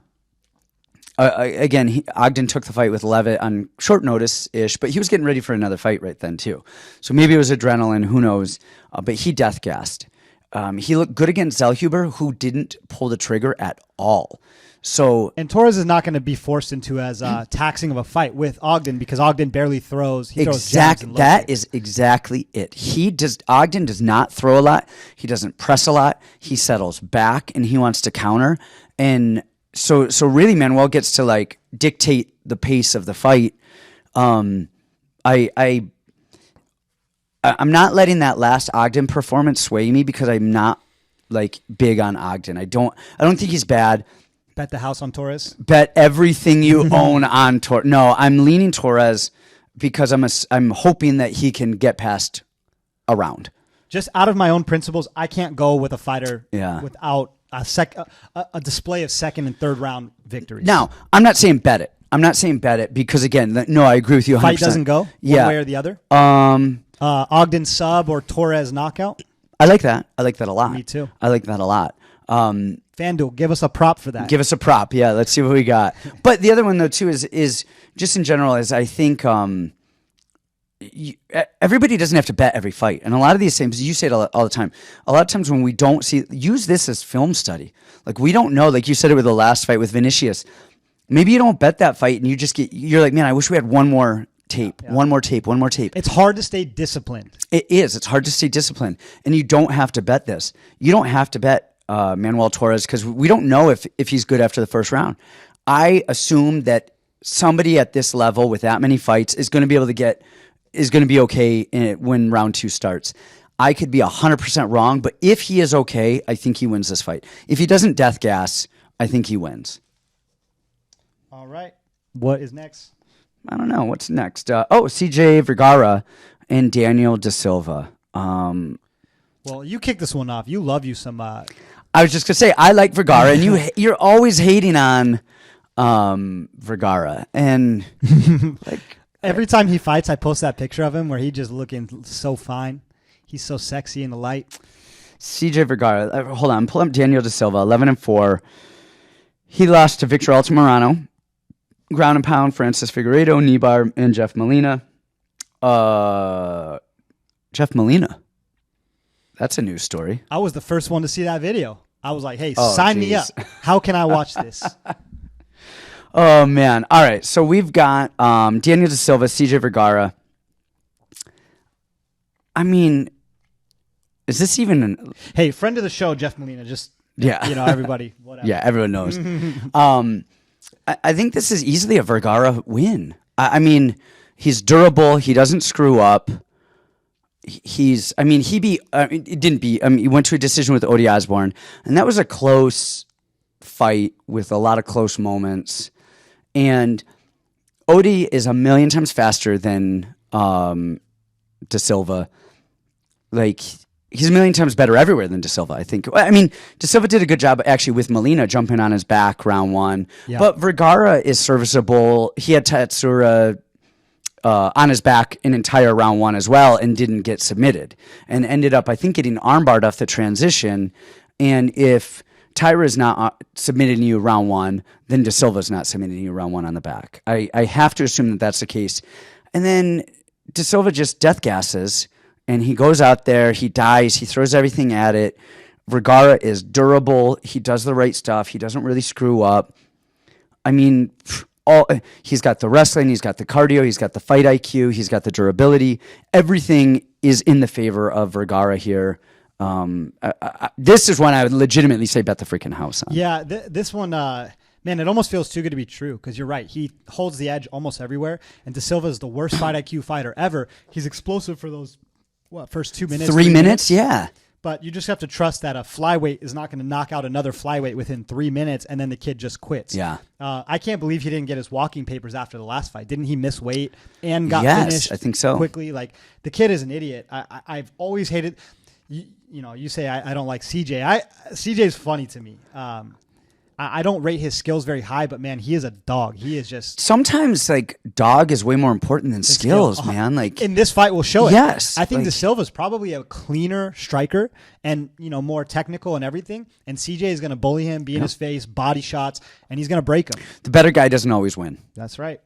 Again, Ogden took the fight with Levitt on short notice-ish, but he was getting ready for another fight right then, too. So maybe it was adrenaline, who knows. But he death-gassed. He looked good against Zellhuber, who didn't pull the trigger at all. And Torres is not going to be forced into as taxing of a fight with Ogden because Ogden barely throws. He throws jabs and that is exactly it. Ogden does not throw a lot. He doesn't press a lot. He settles back, and he wants to counter. And So really, Manuel gets to like dictate the pace of the fight. I'm not letting that last Ogden performance sway me because I'm not like big on Ogden. I don't think he's bad. Bet the house on Torres. Bet everything you own on Torres. No, I'm leaning Torres because I'm hoping that he can get past a round. Just out of my own principles, I can't go with a fighter without a display of second and third round victories. Now, I'm not saying bet it because again, no, I agree with you 100%. Fight doesn't go one way or the other. Ogden sub or Torres knockout. I like that. I like that a lot. Me too. I like that a lot. FanDuel, give us a prop for that. Give us a prop. Yeah, let's see what we got. But the other one though too is just in general is I think everybody doesn't have to bet every fight. And a lot of these things, you say it all the time, a lot of times when we don't see, use this as film study. Like we don't know, like you said it with the last fight with Vinicius. Maybe you don't bet that fight and you're like, man, I wish we had one more tape, one more tape. It's hard to stay disciplined. It is. It's hard to stay disciplined. And you don't have to bet this. You don't have to bet Manuel Torres because we don't know if he's good after the first round. I assume that somebody at this level with that many fights is going to be able to is going to be okay when round 2 starts. I could be 100% wrong, but if he is okay, I think he wins this fight. If he doesn't death gas, I think he wins. All right. What is next? I don't know. What's next? CJ Vergara and Daniel Da Silva. Well, you kick this one off. You love you some... I was just going to say, I like Vergara, and you're always hating on Vergara. And like... Every time he fights, I post that picture of him where he just looking so fine. He's so sexy in the light. CJ Vergara. Hold on. Pull up Daniel Da Silva, 11-4. He lost to Victor Altamirano. Ground and pound, Francis Figueiredo, Nibar, and Jeff Molina. Jeff Molina. That's a news story. I was the first one to see that video. I was like, hey, sign me up. How can I watch this? Oh, man. All right. So we've got Daniel Da Silva, CJ Vergara. I mean, is this even... Hey, friend of the show, Jeff Molina. Just, everybody, whatever. Yeah, everyone knows. I think this is easily a Vergara win. I mean, he's durable. He doesn't screw up. He went to a decision with Odie Osborne, and that was a close fight with a lot of close moments. And Odie is a million times faster than Da Silva. Like, he's a million times better everywhere than Da Silva, I think. I mean, Da Silva did a good job actually with Molina jumping on his back round 1. Yeah. But Vergara is serviceable. He had Tatsura on his back an entire round 1 as well and didn't get submitted. And ended up, I think, getting armbarred off the transition And if Tyra is not submitting you round one, then De Silva's not submitting you round one on the back. I have to assume that that's the case. And then De Silva just death gasses, and he goes out there, he dies, he throws everything at it. Vergara is durable. He does the right stuff. He doesn't really screw up. I mean, he's got the wrestling, he's got the cardio, he's got the fight IQ, he's got the durability. Everything is in the favor of Vergara here. This is one I would legitimately say bet the freaking house on. Yeah, this one, man, it almost feels too good to be true because you're right. He holds the edge almost everywhere, and De Silva is the worst fight IQ fighter ever. He's explosive for those first 2 minutes. 3 minutes, yeah. But you just have to trust that a flyweight is not going to knock out another flyweight within 3 minutes, and then the kid just quits. Yeah. I can't believe he didn't get his walking papers after the last fight. Didn't he miss weight and got finished? I think so. Quickly. Like, the kid is an idiot. I've always hated. You say I don't like CJ. CJ's funny to me. I don't rate his skills very high, but man, he is a dog. He is just sometimes like dog is way more important than skills, man. Like in this fight, will show it. Yes, I think De Silva's probably a cleaner striker and more technical and everything. And CJ is going to bully him, be in his face, body shots, and he's going to break him. The better guy doesn't always win. That's right.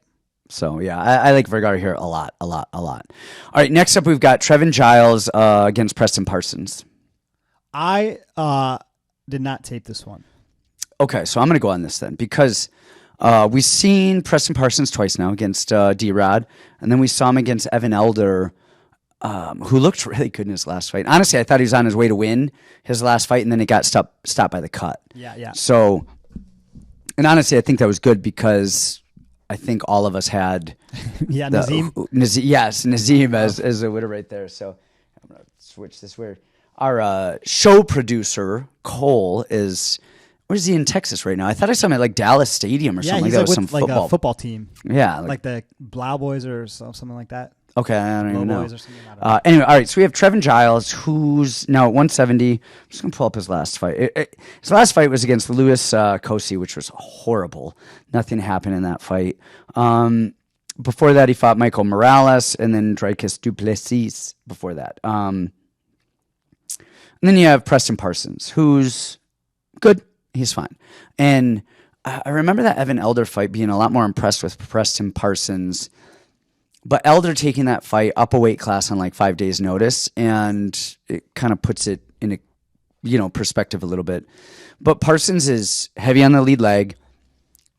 So, yeah, I like Vergara here a lot. All right, next up we've got Trevin Giles against Preston Parsons. I did not tape this one. Okay, so I'm going to go on this then because we've seen Preston Parsons twice now against D-Rod, and then we saw him against Evan Elder, who looked really good in his last fight. Honestly, I thought he was on his way to win his last fight, and then it got stopped by the cut. Yeah. So, and honestly, I think that was good because I think all of us had Nazim. Nazim as a winner right there. So I'm going to switch this weird. Our show producer, Cole, where is he in Texas right now? I thought I saw him at like Dallas Stadium or something like that. He's With some like football. a football team. Yeah. Like the Blau Boys or something like that. Okay, I don't even know. Boys or something like that. Anyway, all right, so we have Trevin Giles, who's now at 170. I'm just going to pull up his last fight. His last fight was against Louis Cosi, which was horrible. Nothing happened in that fight. Before that, he fought Michael Morales and then Dricus Duplessis before that. And then you have Preston Parsons, who's good. He's fine. And I remember that Evan Elder fight being a lot more impressed with Preston Parsons, but Elder taking that fight up a weight class on like 5 days' notice, and it kind of puts it in a perspective a little bit. But Parsons is heavy on the lead leg.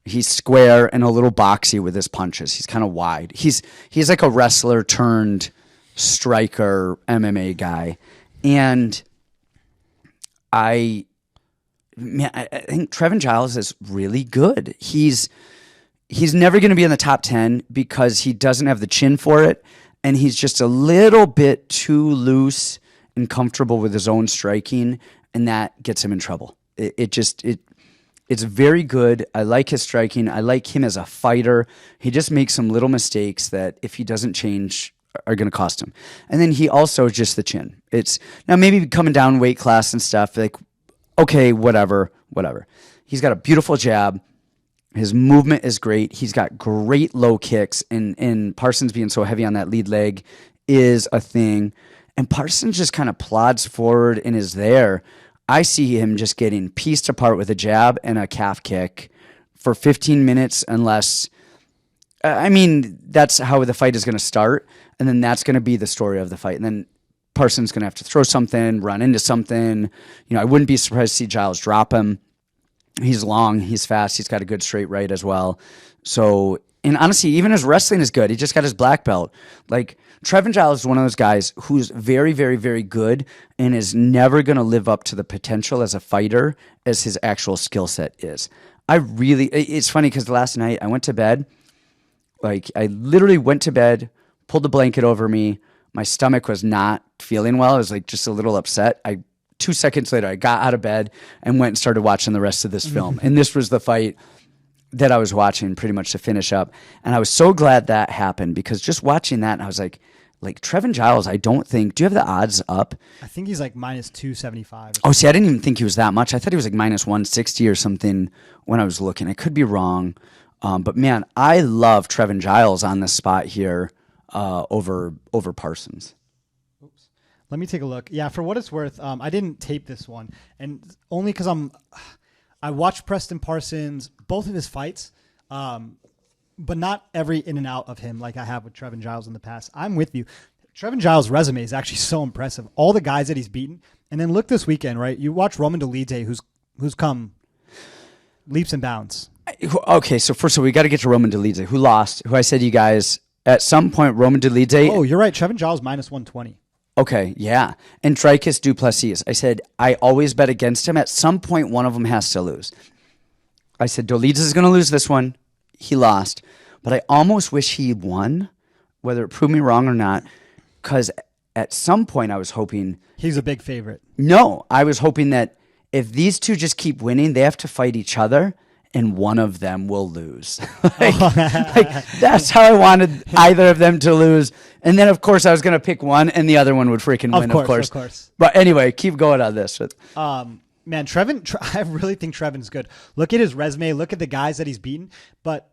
He's square and a little boxy with his punches. He's kind of wide. He's like a wrestler turned striker MMA guy. And I think Trevin Giles is really good. He's never going to be in the top 10 because he doesn't have the chin for it, and he's just a little bit too loose and comfortable with his own striking, and that gets him in trouble. It's very good. I like his striking. I like him as a fighter. He just makes some little mistakes that if he doesn't change are going to cost him. And then he also just the chin. It's now maybe coming down weight class and stuff like, okay, whatever. He's got a beautiful jab. His movement is great. He's got great low kicks, and Parsons being so heavy on that lead leg is a thing. And Parsons just kind of plods forward and is there. I see him just getting pieced apart with a jab and a calf kick for 15 minutes unless, that's how the fight is going to start. And then that's going to be the story of the fight. And then Parsons going to have to throw something, run into something. I wouldn't be surprised to see Giles drop him. He's long, he's fast, he's got a good straight right as well. So, and honestly, even his wrestling is good. He just got his black belt. Like, Trevin Giles is one of those guys who's very, very, very good and is never going to live up to the potential as a fighter as his actual skill set is. It's funny because last night I went to bed. Like, I literally went to bed, pulled the blanket over me. My stomach was not feeling well. I was like just a little upset. 2 seconds later, I got out of bed and went and started watching the rest of this film. And this was the fight that I was watching pretty much to finish up. And I was so glad that happened because just watching that, I was like Trevin Giles, I don't think, do you have the odds up? I think he's like minus 275. Oh, see, I didn't even think he was that much. I thought he was like minus 160 or something when I was looking. I could be wrong. But man, I love Trevin Giles on this spot here over Parsons. Let me take a look. Yeah, for what it's worth, I didn't tape this one, and only because I watched Preston Parsons, both of his fights, but not every in and out of him like I have with Trevin Giles in the past. I'm with you. Trevin Giles' resume is actually so impressive. All the guys that he's beaten, and then look this weekend, right? You watch Roman Dolidze, who's come leaps and bounds. Okay, so first of all, we got to get to Roman Dolidze, who lost, who I said to you guys, at some point, Roman Dolidze... Oh, you're right. Trevin Giles minus 120. Okay, yeah. And Dricus Duplessis. I said, I always bet against him. At some point, one of them has to lose. I said, Dolidze is going to lose this one. He lost. But I almost wish he won, whether it proved me wrong or not, because at some point I was hoping... He's a big favorite. No, I was hoping that if these two just keep winning, they have to fight each other, and one of them will lose. like that's how I wanted either of them to lose. And then, of course, I was going to pick one, and the other one would freaking win, of course. But anyway, keep going on this. Man, Trevin, I really think Trevin's good. Look at his resume. Look at the guys that he's beaten. But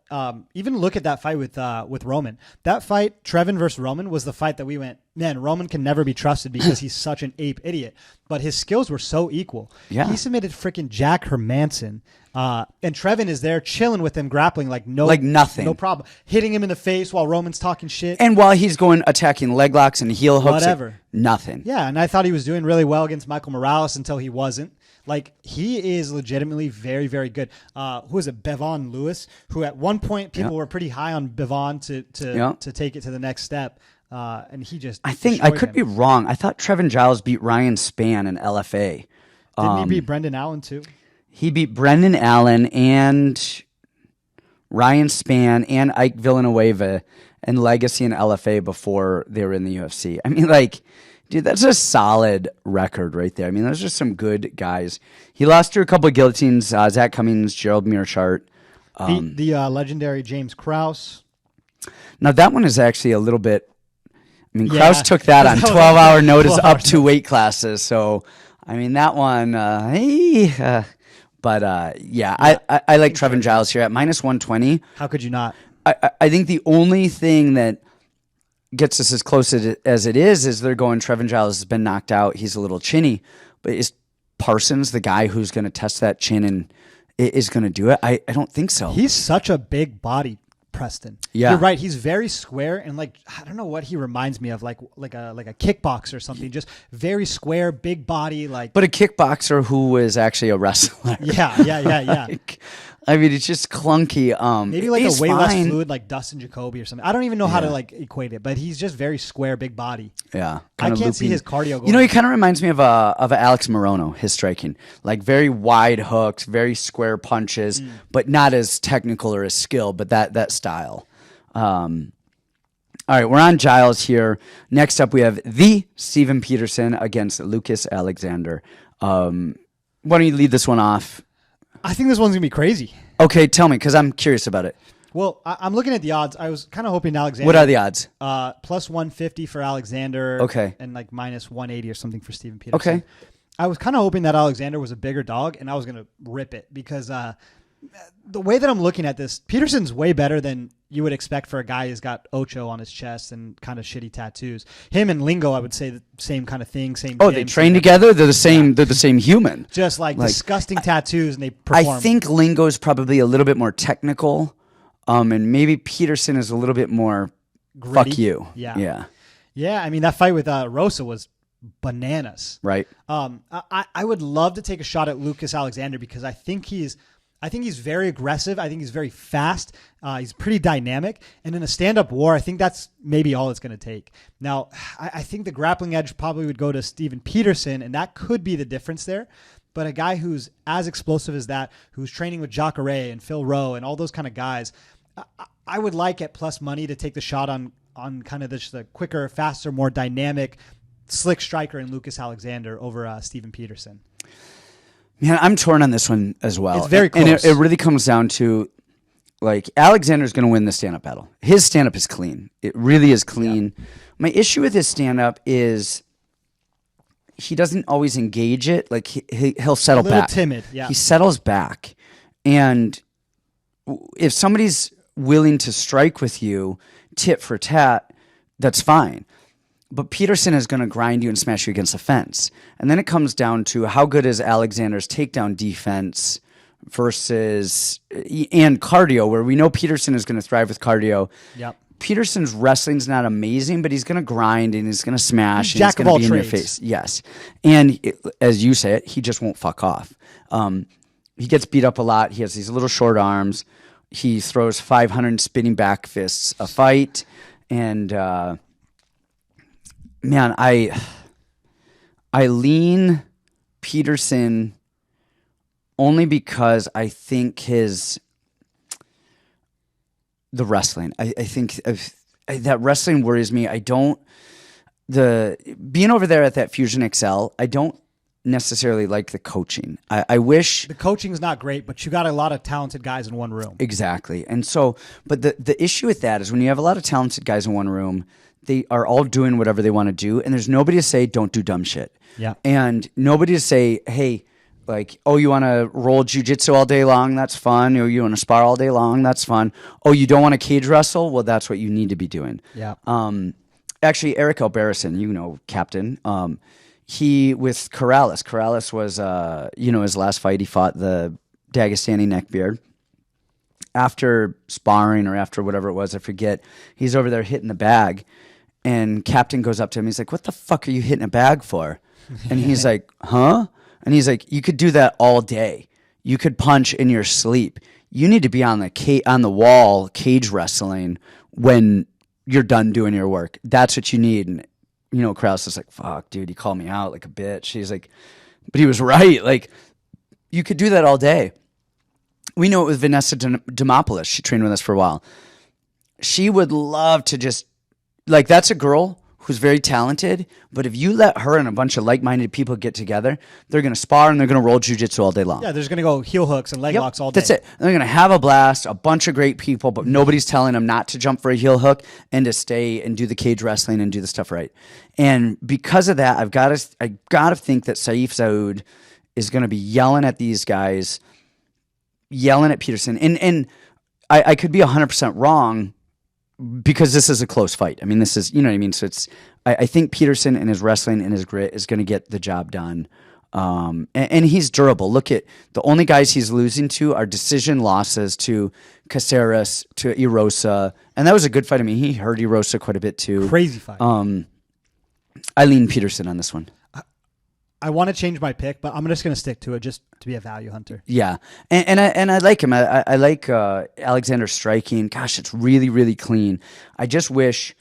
even look at that fight with Roman. That fight, Trevin versus Roman, was the fight that we went, man, Roman can never be trusted because he's such an ape idiot. But his skills were so equal. Yeah. He submitted freaking Jack Hermanson. And Trevin is there chilling with him, grappling like nothing. No problem. Hitting him in the face while Roman's talking shit. And while he's going attacking leg locks and heel hooks. Whatever. Nothing. Yeah, and I thought he was doing really well against Michael Morales until he wasn't. Like, he is legitimately very, very good. Who is it? Bevon Lewis, who at one point people were pretty high on Bevon to take it to the next step. And he just I think I could be wrong. I thought Trevin Giles beat Ryan Spann in LFA. Didn't he beat Brendan Allen too? He beat Brendan Allen and Ryan Spann and Ike Villanueva and Legacy and LFA before they were in the UFC. I mean, like, dude, that's a solid record right there. I mean, those are some good guys. He lost to a couple of guillotines, Zach Cummings, Gerald Mearshart. Beat the legendary James Krause. Now, that one is actually a little bit... I mean, Krause took that on 12-hour notice up 2 weight classes. So, I mean, that one... But I like Trevin Giles here at minus 120. How could you not? I think the only thing that gets us as close as it is they're going Trevin Giles has been knocked out. He's a little chinny. But is Parsons the guy who's going to test that chin and is going to do it? I don't think so. He's such a big body, Preston. Yeah. You're right. He's very square and like I don't know what he reminds me of, like a kickboxer or something. Just very square, big body, like. But a kickboxer who is actually a wrestler. Yeah. Like, I mean, it's just clunky. Maybe like a way less fluid, like Dustin Jacoby or something. I don't even know how to like equate it, but he's just very square, big body. Yeah, I can't see his cardio going. You know, he kind of reminds me of Alex Morono, his striking, like very wide hooks, very square punches, but not as technical or as skilled, but that style. All right, we're on Giles here. Next up, we have the Steven Peterson against Lucas Alexander. Why don't you lead this one off? I think this one's going to be crazy. Okay, tell me, because I'm curious about it. Well, I'm looking at the odds. I was kind of hoping Alexander... What are the odds? Plus 150 for Alexander. Okay. And like minus 180 or something for Steven Peterson. Okay. I was kind of hoping that Alexander was a bigger dog, and I was going to rip it because the way that I'm looking at this, Peterson's way better than you would expect for a guy who's got Ocho on his chest and kind of shitty tattoos. Him and Lingo, I would say the same kind of thing. Same. Oh, they train together. They're the same. Yeah. They're the same human. Just like disgusting tattoos, and they perform. I think Lingo is probably a little bit more technical, and maybe Peterson is a little bit more gritty. Fuck you. Yeah. I mean, that fight with Rosa was bananas. Right. I would love to take a shot at Lucas Alexander because I think he's very aggressive. I think he's very fast. He's pretty dynamic. And in a stand-up war, I think that's maybe all it's going to take. Now, I think the grappling edge probably would go to Steven Peterson, and that could be the difference there. But a guy who's as explosive as that, who's training with Jacare and Phil Rowe and all those kind of guys, I would like at plus money to take the shot on kind of the quicker, faster, more dynamic, slick striker in Lucas Alexander over Steven Peterson. Man, I'm torn on this one as well. It's very close. And it really comes down to, like, Alexander's going to win the stand-up battle. His stand-up is clean. It really is clean. Yeah. My issue with his stand-up is he doesn't always engage it. Like, he'll settle back. A little timid, yeah. He settles back. And if somebody's willing to strike with you tit for tat, that's fine. But Peterson is going to grind you and smash you against the fence. And then it comes down to how good is Alexander's takedown defense versus and cardio, where we know Peterson is going to thrive with cardio. Yep. Peterson's wrestling's not amazing, but he's going to grind and he's going to smash and he's Jack of going all to be in your trades. face. Yes. And as you say it, he just won't fuck off. He gets beat up a lot. He has these little short arms. He throws 500 spinning back fists a fight. And, man, I lean Peterson only because I think the wrestling. I think that wrestling worries me. Being over there at that Fusion XL, I don't necessarily like the coaching. I wish the coaching's not great, but you got a lot of talented guys in one room. Exactly. And so, but the issue with that is when you have a lot of talented guys in one room, they are all doing whatever they want to do, and there's nobody to say, don't do dumb shit. Yeah. And nobody to say, hey, like, oh, you want to roll jiu-jitsu all day long? That's fun. Or you want to spar all day long? That's fun. Oh, you don't want to cage wrestle? Well, that's what you need to be doing. Yeah. Actually, Eric Albarracin, captain, he with Corrales was, his last fight, he fought the Dagestani neckbeard. After sparring or after whatever it was, I forget, he's over there hitting the bag, and captain goes up to him. He's like, what the fuck are you hitting a bag for? And he's like, huh? And he's like, you could do that all day. You could punch in your sleep. You need to be on the wall cage wrestling when you're done doing your work. That's what you need. And, Krause is like, fuck, dude, he called me out like a bitch. He's like, but he was right. Like, you could do that all day. We know it with Vanessa Demopoulos. She trained with us for a while. She would love to just, like, that's a girl who's very talented, but if you let her and a bunch of like-minded people get together, they're going to spar and they're going to roll jiu-jitsu all day long. Yeah, there's going to go heel hooks and leg locks all day. That's it. They're going to have a blast, a bunch of great people, but nobody's telling them not to jump for a heel hook and to stay and do the cage wrestling and do the stuff right. And because of that, I got to think that Saif Saud is going to be yelling at these guys, yelling at Peterson. And I could be 100% wrong, because this is a close fight. I mean, this is, you know what I mean? So I think Peterson and his wrestling and his grit is going to get the job done. And he's durable. Look at the only guys he's losing to are decision losses to Caceres, to Erosa. And that was a good fight. I mean, he hurt Erosa quite a bit too. Crazy fight. I lean Peterson on this one. I want to change my pick, but I'm just going to stick to it just to be a value hunter. Yeah, and I like him. I like Alexander striking. Gosh, it's really, really clean. I just wish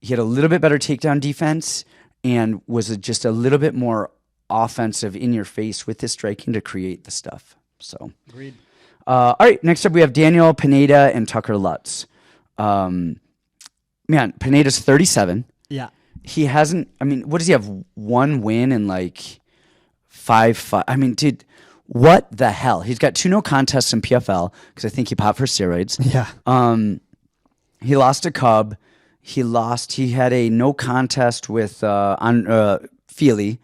he had a little bit better takedown defense and was just a little bit more offensive in your face with his striking to create the stuff. So, agreed. All right, next up we have Daniel Pineda and Tucker Lutz. Man, Pineda's 37. Yeah. He hasn't, I mean, what does he have? One win and like five. I mean, dude, what the hell? He's got 2 no contests in PFL because I think he popped for steroids. Yeah. He lost to Cub. He had a no contest with Feely.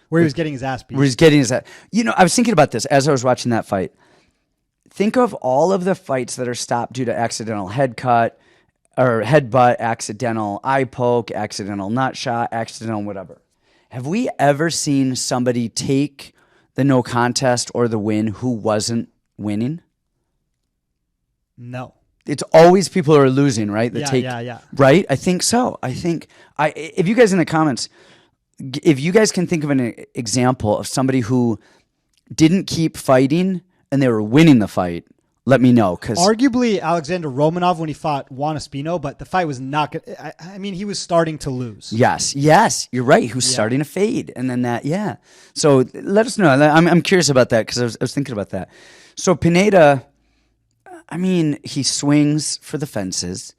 Where he was getting his ass beat. I was thinking about this as I was watching that fight. Think of all of the fights that are stopped due to accidental head cut, or headbutt, accidental eye poke, accidental nut shot, accidental whatever. Have we ever seen somebody take the no contest or the win who wasn't winning? No. It's always people who are losing, right? Yeah. Right? I think so. If you guys in the comments, if you guys can think of an example of somebody who didn't keep fighting and they were winning the fight, let me know. Arguably Alexander Romanov when he fought Juan Espino, but the fight was not good. I mean, he was starting to lose. Yes, you're right. He was starting to fade. And then that. So let us know. I'm curious about that because I was thinking about that. So Pineda, I mean, he swings for the fences.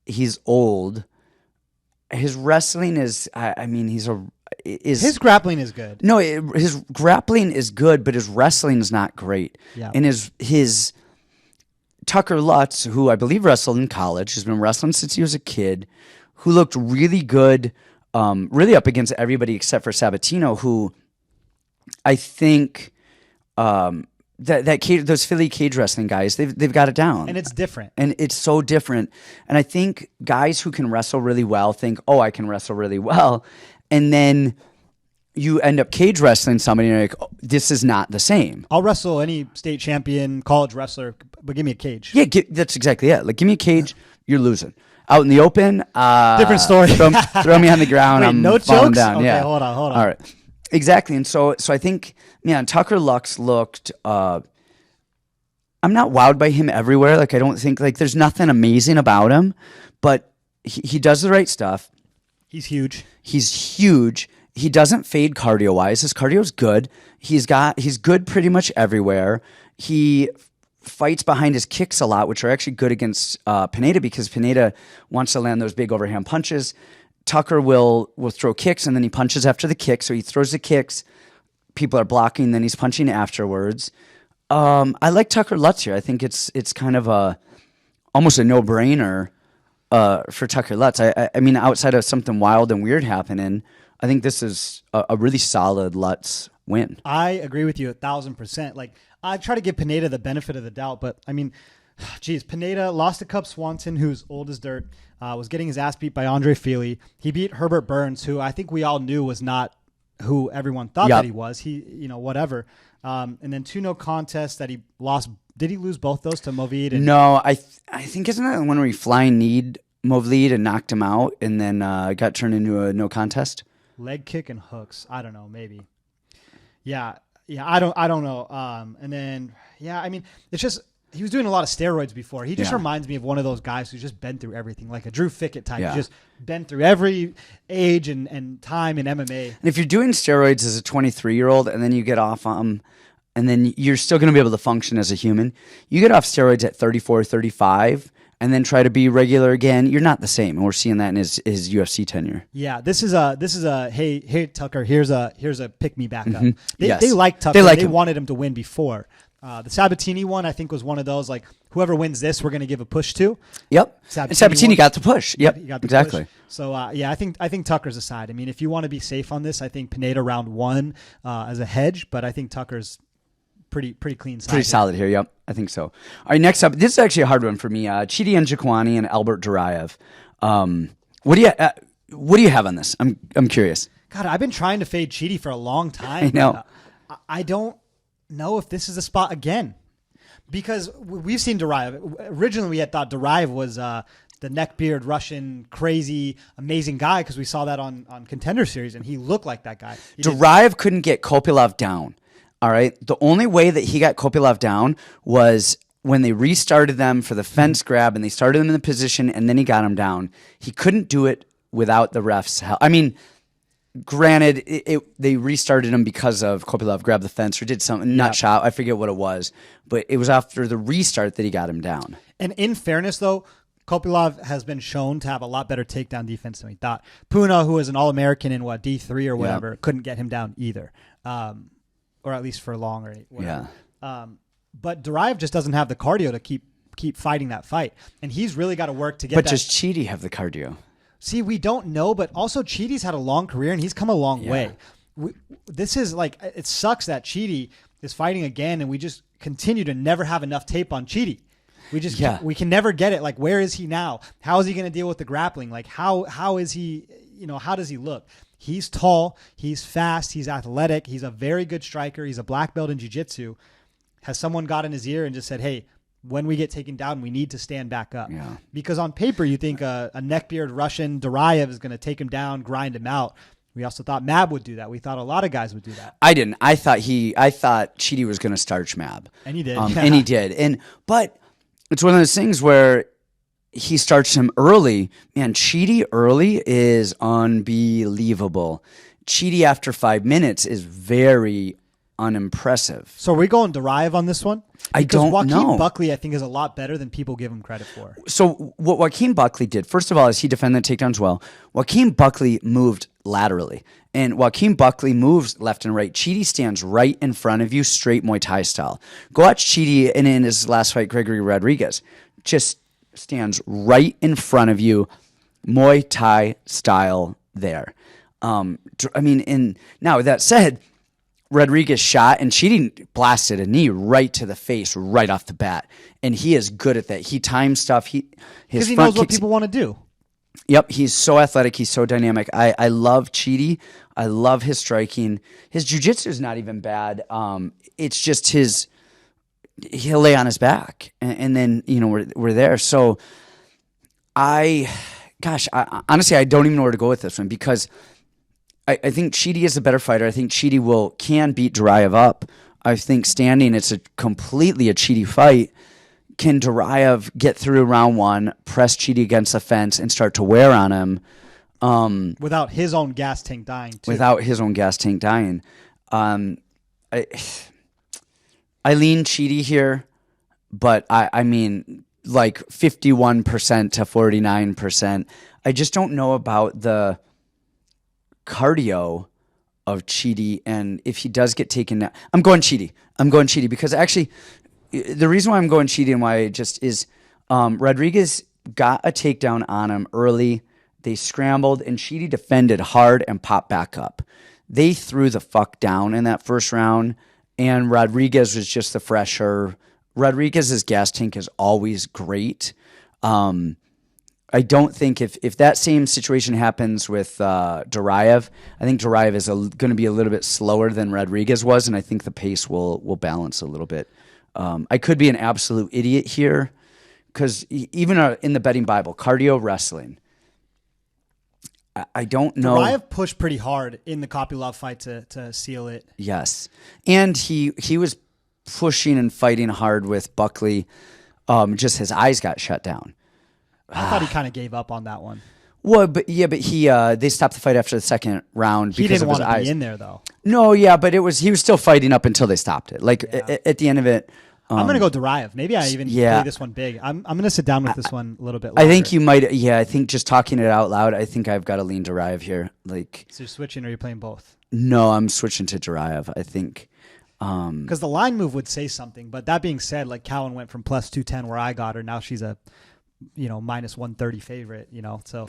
He's old. His wrestling is, his grappling is good. No, his grappling is good, but his wrestling is not great. Yeah. And his Tucker Lutz, who I believe wrestled in college, has been wrestling since he was a kid, who looked really good, really up against everybody except for Sabatino, who I think that cage, those Philly cage wrestling guys, they've got it down. And it's different. And it's so different. And I think guys who can wrestle really well think, oh, I can wrestle really well. And then you end up cage wrestling somebody and you're like, oh, this is not the same. I'll wrestle any state champion, college wrestler, but give me a cage. Yeah, that's exactly it. Like, give me a cage, you're losing. Out in the open, different story. throw me on the ground, Wait, I'm no falling jokes? down. Okay, Yeah. hold on. All right. Exactly. And so I think, man, Tucker Lutz looked, I'm not wowed by him everywhere. Like, I don't think, like, there's nothing amazing about him, but he does the right stuff. He's huge. He doesn't fade cardio-wise. His cardio's good. He's good pretty much everywhere. He fights behind his kicks a lot, which are actually good against Pineda, because Pineda wants to land those big overhand punches. Tucker will throw kicks, and then he punches after the kick. So he throws the kicks, people are blocking, then he's punching afterwards. I like Tucker Lutz here. I think it's kind of almost a no-brainer for Tucker Lutz. I mean, outside of something wild and weird happening, I think this is a really solid Lutz win. I agree with you 1,000%. Like, I try to give Pineda the benefit of the doubt, but I mean, geez, Pineda lost to Cub Swanson, who's old as dirt, was getting his ass beat by Andre Feely. He beat Herbert Burns, who I think we all knew was not who everyone thought that he was. Whatever. And then 2 no contests that he lost. Did he lose both those to Movid? No, I think isn't that the one where he flying kneed Movid and knocked him out, and then got turned into a no contest? Leg kick and hooks. I don't know. Maybe. Yeah. I don't know. And then, I mean, it's just, he was doing a lot of steroids before. He just reminds me of one of those guys who's just been through everything, like a Drew Fickett type. Yeah. Just been through every age and time in MMA. And if you're doing steroids as a 23-year-old and then you get off and then you're still going to be able to function as a human, you get off steroids at 34, 35, and then try to be regular again, you're not the same. And we're seeing that in his UFC tenure. Yeah, this is a hey Tucker, here's a pick me back up. Yes. They like Tucker. They They wanted him to win before. The Sabatini one, I think, was one of those, like, whoever wins this, we're going to give a push to. Yep. Sabatini got the push. Yep. He got the exactly. Push. So I think Tucker's aside. I mean, if you want to be safe on this, I think Pineda round 1 as a hedge, but I think Tucker's pretty clean side. Pretty solid here. Yep, I think so. All right, next up, this is actually a hard one for me. Chidi Njokuani and Albert Duraev. What do you have on this? I'm curious. God, I've been trying to fade Chidi for a long time. I know. I don't know if this is a spot again, because we've seen Duraev. Originally, we had thought Duraev was the neckbeard Russian crazy amazing guy, because we saw that on Contender Series, and he looked like that guy. Duraev couldn't get Kopylov down. All right. The only way that he got Kopylov down was when they restarted them for the fence grab, and they started him in the position, and then he got him down. He couldn't do it without the refs' help. I mean, granted, they restarted him because of Kopylov grabbed the fence or did something, not shot. I forget what it was, but it was after the restart that he got him down. And in fairness, though, Kopylov has been shown to have a lot better takedown defense than we thought. Puna, who was an All-American in D3 or whatever, couldn't get him down either. Or at least for long or whatever. Yeah. But Duraev just doesn't have the cardio to keep fighting that fight. And he's really got to work to get But that. does Chidi have the cardio? See, we don't know, but also Chidi's had a long career, and he's come a long way. This is like, it sucks that Chidi is fighting again, and we just continue to never have enough tape on Chidi. We can never get it. Like, where is he now? How is he going to deal with the grappling? Like, how is he, how does he look? He's tall, he's fast, he's athletic, he's a very good striker, he's a black belt in jiu-jitsu. Has someone got in his ear and just said, hey, when we get taken down, we need to stand back up? Yeah. Because on paper, you think a neckbeard Russian Duraev is going to take him down, grind him out. We also thought Mab would do that. We thought a lot of guys would do that. I didn't. I thought Chidi was going to starch Mab. And he did. And he did. But it's one of those things where he starts him early. Man, Chidi early is unbelievable. Chidi after 5 minutes is very unimpressive. So are we going Duraev on this one? I don't know. Joaquin Buckley, I think, is a lot better than people give him credit for. So what Joaquin Buckley did, first of all, is he defended the takedowns well. Joaquin Buckley moved laterally. And Joaquin Buckley moves left and right. Chidi stands right in front of you, straight Muay Thai style. Go watch Chidi in his last fight, Gregory Rodriguez. Just stands right in front of you, Muay Thai style there. Now, with that said, Rodriguez shot, and Chidi blasted a knee right to the face right off the bat. And he is good at that. He times stuff. Because he knows what people want to do. Yep, he's so athletic. He's so dynamic. I love Chidi. I love his striking. His jiu-jitsu is not even bad. It's just he'll lay on his back, and then we're there. So honestly, I don't even know where to go with this one because I think Chidi is a better fighter. I think Chidi can beat Duraev up. I think standing, it's completely a Chidi fight. Can Duraev get through round one, press Chidi against the fence, and start to wear on him? Without his own gas tank dying, too. Without his own gas tank dying. I lean Chidi here, but I mean, like 51% to 49%. I just don't know about the cardio of Chidi, and if he does get taken down, I'm going Chidi because actually the reason why I'm going Chidi and why it just is Rodriguez got a takedown on him early. They scrambled, and Chidi defended hard and popped back up. They threw the fuck down in that first round, and Rodriguez was just the fresher. Rodriguez's gas tank is always great. I don't think if that same situation happens with Duraev, I think Duraev is going to be a little bit slower than Rodriguez was, and I think the pace will balance a little bit. I could be an absolute idiot here because even in the betting Bible, cardio wrestling, I don't know. Duraev pushed pretty hard in the Kopylov fight to seal it. Yes, and he was pushing and fighting hard with Buckley. Just his eyes got shut down. I thought he kind of gave up on that one. Well, but he they stopped the fight after the second round because of his eyes. He didn't want to be in there though. No, yeah, but he was still fighting up until they stopped it. Like at the end of it. I'm going to go Duraev. Maybe I even play this one big. I'm going to sit down with this one a little bit longer. I think you might. Yeah, I think just talking it out loud, I think I've got to lean Duraev here. Like, so you're switching or you're playing both? No, I'm switching to Duraev. I think. Because the line move would say something. But that being said, like Cowan went from plus 210 where I got her. Now she's a, minus 130 favorite, so.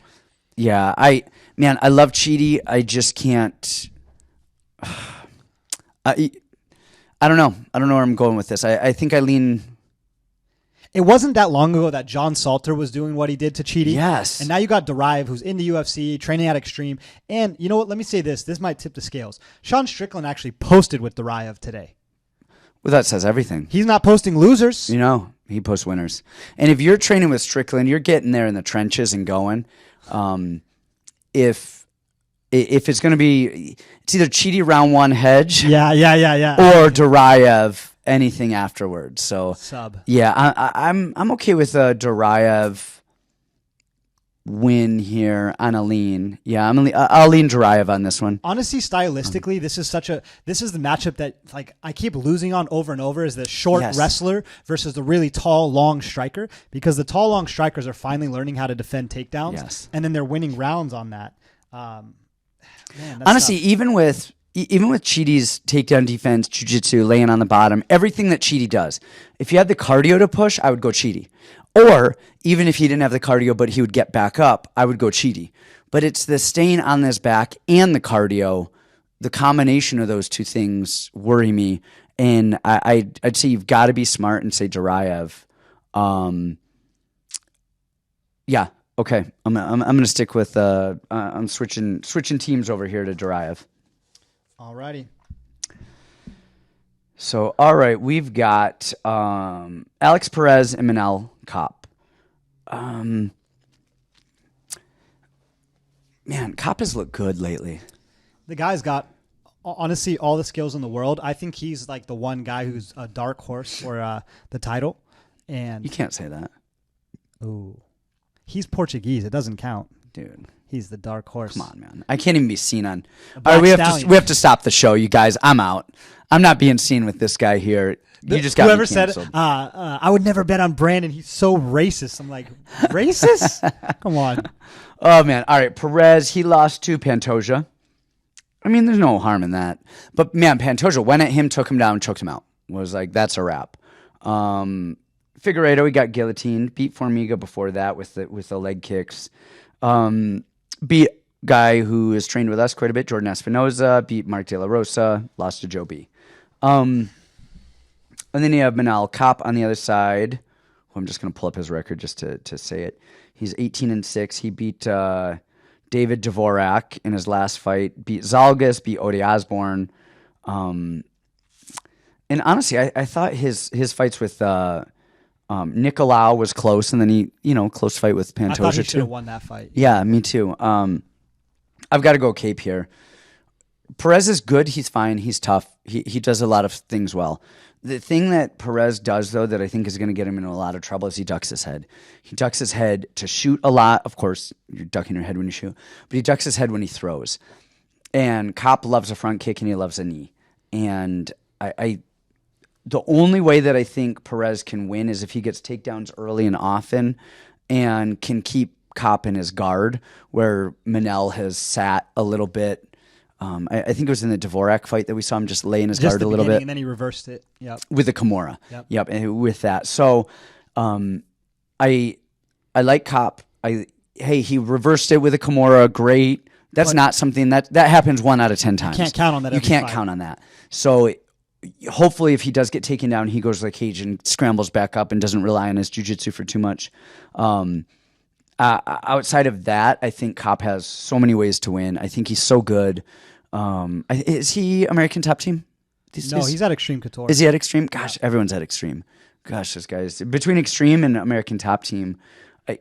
Yeah, I love Chidi. I just can't. I don't know. I don't know where I'm going with this. I think I lean. It wasn't that long ago that John Salter was doing what he did to Chidi. Yes. And now you got Duraev, who's in the UFC, training at Extreme. And you know what? Let me say this. This might tip the scales. Sean Strickland actually posted with Duraev today. Well, that says everything. He's not posting losers. He posts winners. And if you're training with Strickland, you're getting there in the trenches and going. If it's going to be, it's either Chidi round one hedge, yeah, or Duraev anything afterwards. So sub, yeah, I'm okay with a Duraev win here on a lean. Yeah, I'll lean Duraev on this one. Honestly, stylistically, this is the matchup that like I keep losing on over and over is the short wrestler versus the really tall, long striker because the tall, long strikers are finally learning how to defend takedowns, and then they're winning rounds on that. Honestly, even with Chidi's takedown defense, jiu-jitsu, laying on the bottom, everything that Chidi does, if you had the cardio to push, I would go Chidi. Or even if he didn't have the cardio, but he would get back up, I would go Chidi. But it's the staying on his back and the cardio, the combination of those two things worry me. And I'd say you've got to be smart and say Duraev. Yeah. Okay, I'm gonna stick with I'm switching teams over here to Duraev. Alrighty. So all right, we've got Alex Perez and Manel Kape. Man, Kape has looked good lately. The guy's got honestly all the skills in the world. I think he's like the one guy who's a dark horse for the title. And you can't say that. Ooh. He's Portuguese. It doesn't count. Dude. He's the dark horse. Come on, man. I can't even be seen on. All right, we have to stop the show, you guys. I'm out. I'm not being seen with this guy here. You just got whoever me canceled. Said I would never bet on Brandon. He's so racist. I'm like, racist? Come on. Oh man. All right, Perez, he lost to Pantoja. I mean, there's no harm in that. But man, Pantoja went at him, took him down, choked him out. Was like, that's a wrap. Figueiredo, he got guillotined. Beat Formiga before that with the leg kicks. Beat guy who has trained with us quite a bit, Jordan Espinoza, beat Mark De La Rosa, lost to Joe B. And then you have Manel Kape on the other side. I'm just going to pull up his record just to say it. He's 18-6. He beat David Dvorak in his last fight, beat Zalgas, beat Odi Osborne. And honestly, I thought his fights with Nicolau was close, and then he, close fight with Pantoja too. I thought he should have won that fight. Yeah, me too. I've got to go Kape here. Perez is good. He's fine. He's tough. He does a lot of things well. The thing that Perez does, though, that I think is going to get him into a lot of trouble is he ducks his head. He ducks his head to shoot a lot. Of course, you're ducking your head when you shoot. But he ducks his head when he throws. And Kape loves a front kick and he loves a knee. And the only way that I think Perez can win is if he gets takedowns early and often and can keep Kape in his guard, where Manel has sat a little bit. I think it was in the Dvorak fight that we saw him just lay in his guard a little bit. And then he reversed it. Yep. With the Kimura. Yep. And with that. So I like Kape. He reversed it with a Kimura. Great. That's not something that happens 1 out of 10 times. You can't count on that. You can't count on that. So hopefully if he does get taken down, he goes to the cage and scrambles back up and doesn't rely on his jiu-jitsu for too much. Outside of that, I think Kape has so many ways to win. I think he's so good. Is he American Top Team these days? No, he's at Extreme Couture. Is he at Extreme? Gosh, everyone's at Extreme. Gosh, this guy's between Extreme and American Top Team.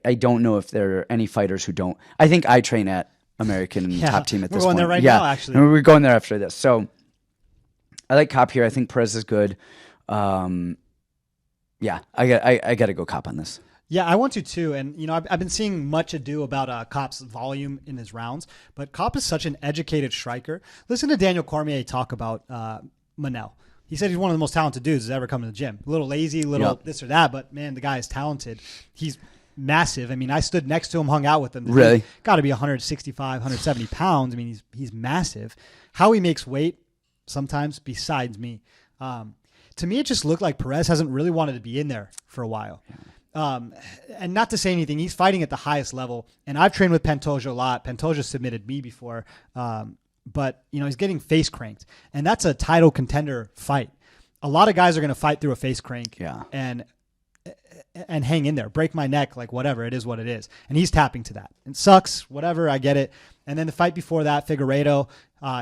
I don't know if there are any fighters who don't. I think I train at American Top Team at this point. We're going there right now, actually. We're going there after this. So I like Kape here. I think Perez is good. I got to go Kape on this. Yeah, I want to too. And, I've been seeing much ado about Kape's volume in his rounds, but Kape is such an educated striker. Listen to Daniel Cormier talk about Manel. He said he's one of the most talented dudes who's ever come to the gym. A little lazy, this or that, but man, the guy is talented. He's massive. I mean, I stood next to him, hung out with him. Really? Got to be 165, 170 pounds. I mean, he's massive. How he makes weight sometimes besides me. To me, it just looked like Perez hasn't really wanted to be in there for a while. Yeah. And not to say anything, he's fighting at the highest level. And I've trained with Pantoja a lot. Pantoja submitted me before. But, he's getting face cranked. And that's a title contender fight. A lot of guys are going to fight through a face crank and hang in there, break my neck, like whatever. It is what it is. And he's tapping to that. It sucks, whatever, I get it. And then the fight before that, Figueiredo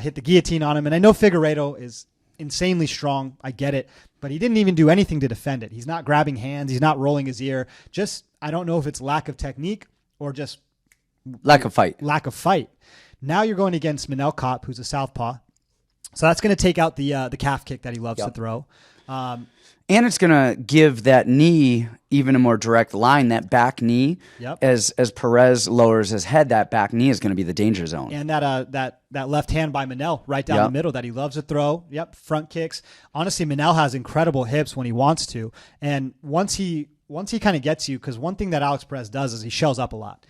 hit the guillotine on him. And I know Figueiredo is insanely strong. I get it. But he didn't even do anything to defend it. He's not grabbing hands. He's not rolling his ear. Just, I don't know if it's lack of technique or just lack of fight. Now you're going against Manel Kape, who's a southpaw. So that's going to take out the calf kick that he loves to throw. And it's going to give that knee even a more direct line, that back knee. Yep. As Perez lowers his head, that back knee is going to be the danger zone. And that left hand by Manel right down the middle that he loves to throw. Yep, front kicks. Honestly, Manel has incredible hips when he wants to. And once he kind of gets you, because one thing that Alex Perez does is he shells up a lot.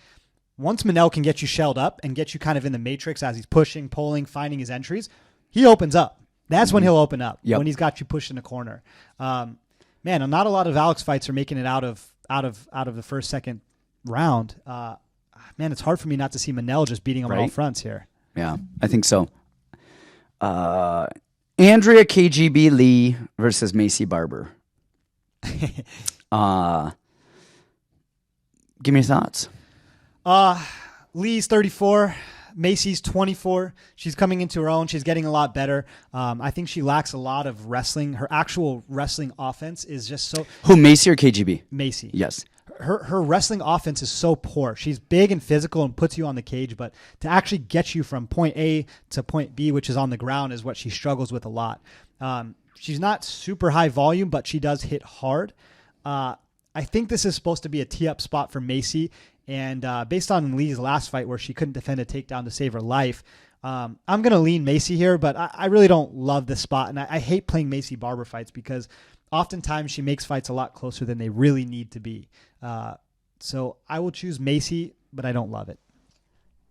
Once Manel can get you shelled up and get you kind of in the matrix as he's pushing, pulling, finding his entries, he opens up. That's when he'll open up, when he's got you pushed in the corner. Man, not a lot of Alex fights are making it out of the first, second round. Man, it's hard for me not to see Manel just beating him on all fronts here. Yeah, I think so. Andrea KGB Lee versus Maycee Barber. Give me your thoughts. Lee's 34. Maycee's 24. She's coming into her own. She's getting a lot better. I think she lacks a lot of wrestling. Her actual wrestling offense is just so... Who, Maycee or KGB? Maycee. Yes. Her wrestling offense is so poor. She's big and physical and puts you on the cage, but to actually get you from point A to point B, which is on the ground, is what she struggles with a lot. She's not super high volume, but she does hit hard. I think this is supposed to be a tee-up spot for Maycee. And based on Lee's last fight where she couldn't defend a takedown to save her life, I'm going to lean Maycee here, but I really don't love this spot. And I hate playing Maycee Barber fights because oftentimes she makes fights a lot closer than they really need to be. So I will choose Maycee, but I don't love it.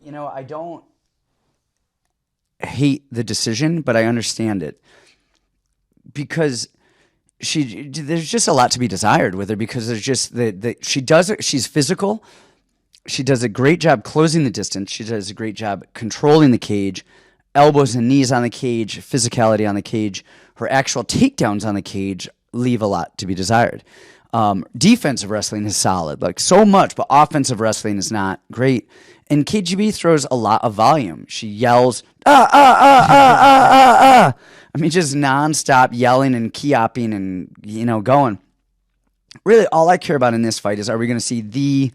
I don't hate the decision, but I understand it. Because there's just a lot to be desired with her because there's just she's physical. She does a great job closing the distance. She does a great job controlling the cage, elbows and knees on the cage, physicality on the cage. Her actual takedowns on the cage leave a lot to be desired. Defensive wrestling is solid, like so much, but offensive wrestling is not great. And KGB throws a lot of volume. She yells, ah, ah, ah, ah, ah, ah, ah. I mean, just nonstop yelling and key-opping and, going. Really, all I care about in this fight is, are we going to see the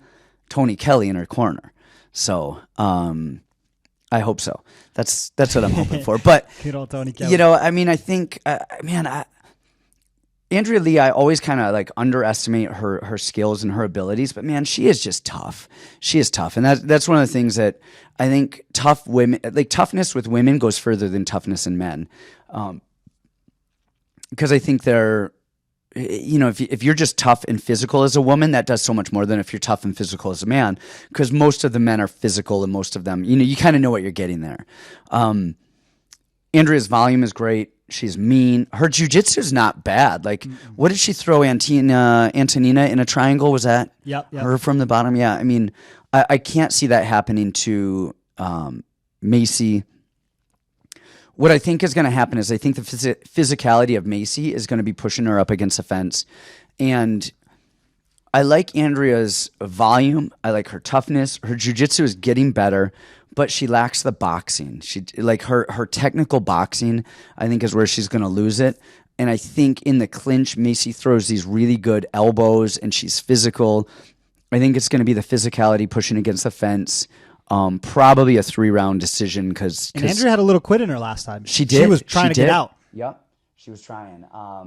Tony Kelly in her corner? So, I hope so. That's what I'm hoping for. But, good old Tony Kelly. I think, Andrea Lee, I always kind of like underestimate her skills and her abilities, but man, she is just tough. She is tough, and that's one of the things that I think toughness with women goes further than toughness in men, because I think they're, if you're just tough and physical as a woman, that does so much more than if you're tough and physical as a man, because most of the men are physical, and most of them, you kind of know what you're getting there. Andrea's volume is great. She's mean. Her jiu-jitsu is not bad. Like, what did she throw Antonina in a triangle? Was that her from the bottom? Yeah. I mean, I can't see that happening to Maycee. What I think is going to happen is I think the physicality of Maycee is going to be pushing her up against the fence. And I like Andrea's volume. I like her toughness. Her jiu-jitsu is getting better, but she lacks the boxing. She her technical boxing, I think, is where she's going to lose it. And I think in the clinch, Maycee throws these really good elbows, and she's physical. I think it's going to be the physicality pushing against the fence. Probably a 3-round decision because Andrea had a little quit in her last time. She did. She was trying to get out. Yep, she was trying. I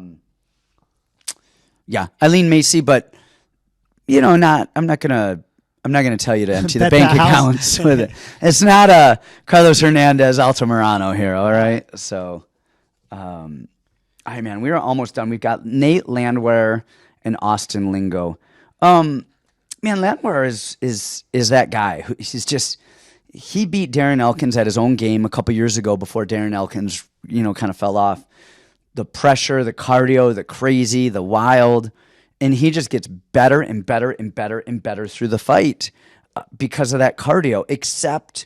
lean Maycee, but I'm not gonna tell you to empty the bank accounts with it. It's not a Carlos Hernandez Altamirano here, all right? So, we are almost done. We've got Nate Landwehr and Austin Lingo. Landwehr is that guy who he beat Darren Elkins at his own game a couple years ago before Darren Elkins, kind of fell off. The pressure, the cardio, the crazy, the wild. And he just gets better and better and better and better through the fight because of that cardio. Except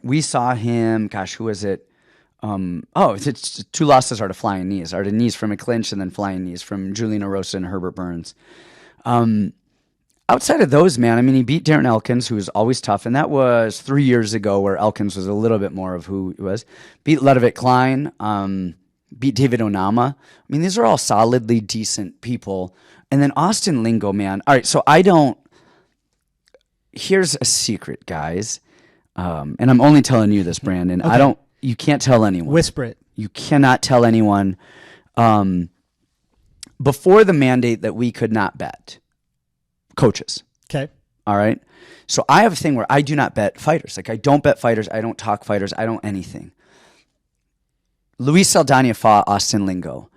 we saw him, who was it? It's 2 losses are to flying knees. Are to knees from a clinch and then flying knees from Juliana Rosa and Herbert Burns. Outside of those, man, he beat Darren Elkins, who was always tough. And that was 3 years ago where Elkins was a little bit more of who he was. Beat Ludovic Klein. Beat David Onama. These are all solidly decent people. And then Austin Lingo, man. All right, so here's a secret, guys. And I'm only telling you this, Brandon. Okay. You can't tell anyone. Whisper it. You cannot tell anyone. Before the mandate that we could not bet coaches. Okay. All right. So I have a thing where I do not bet fighters. Like, I don't bet fighters. I don't talk fighters. I don't anything. Luis Saldana fought Austin Lingo,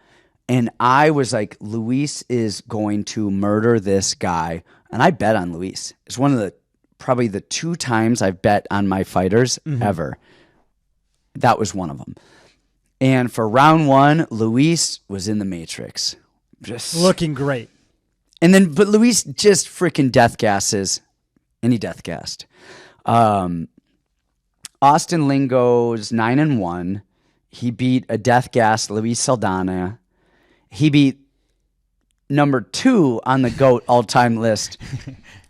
and I was like, Luis is going to murder this guy, and I bet on Luis. It's one of probably the 2 times I've bet on my fighters ever. That was one of them. And for round 1, Luis was in the Matrix. Just looking great. But Luis just freaking death gasses, and he death gassed. Austin Lingo's 9-1. He beat a death gas Luis Saldana. He beat number 2 on the GOAT all-time list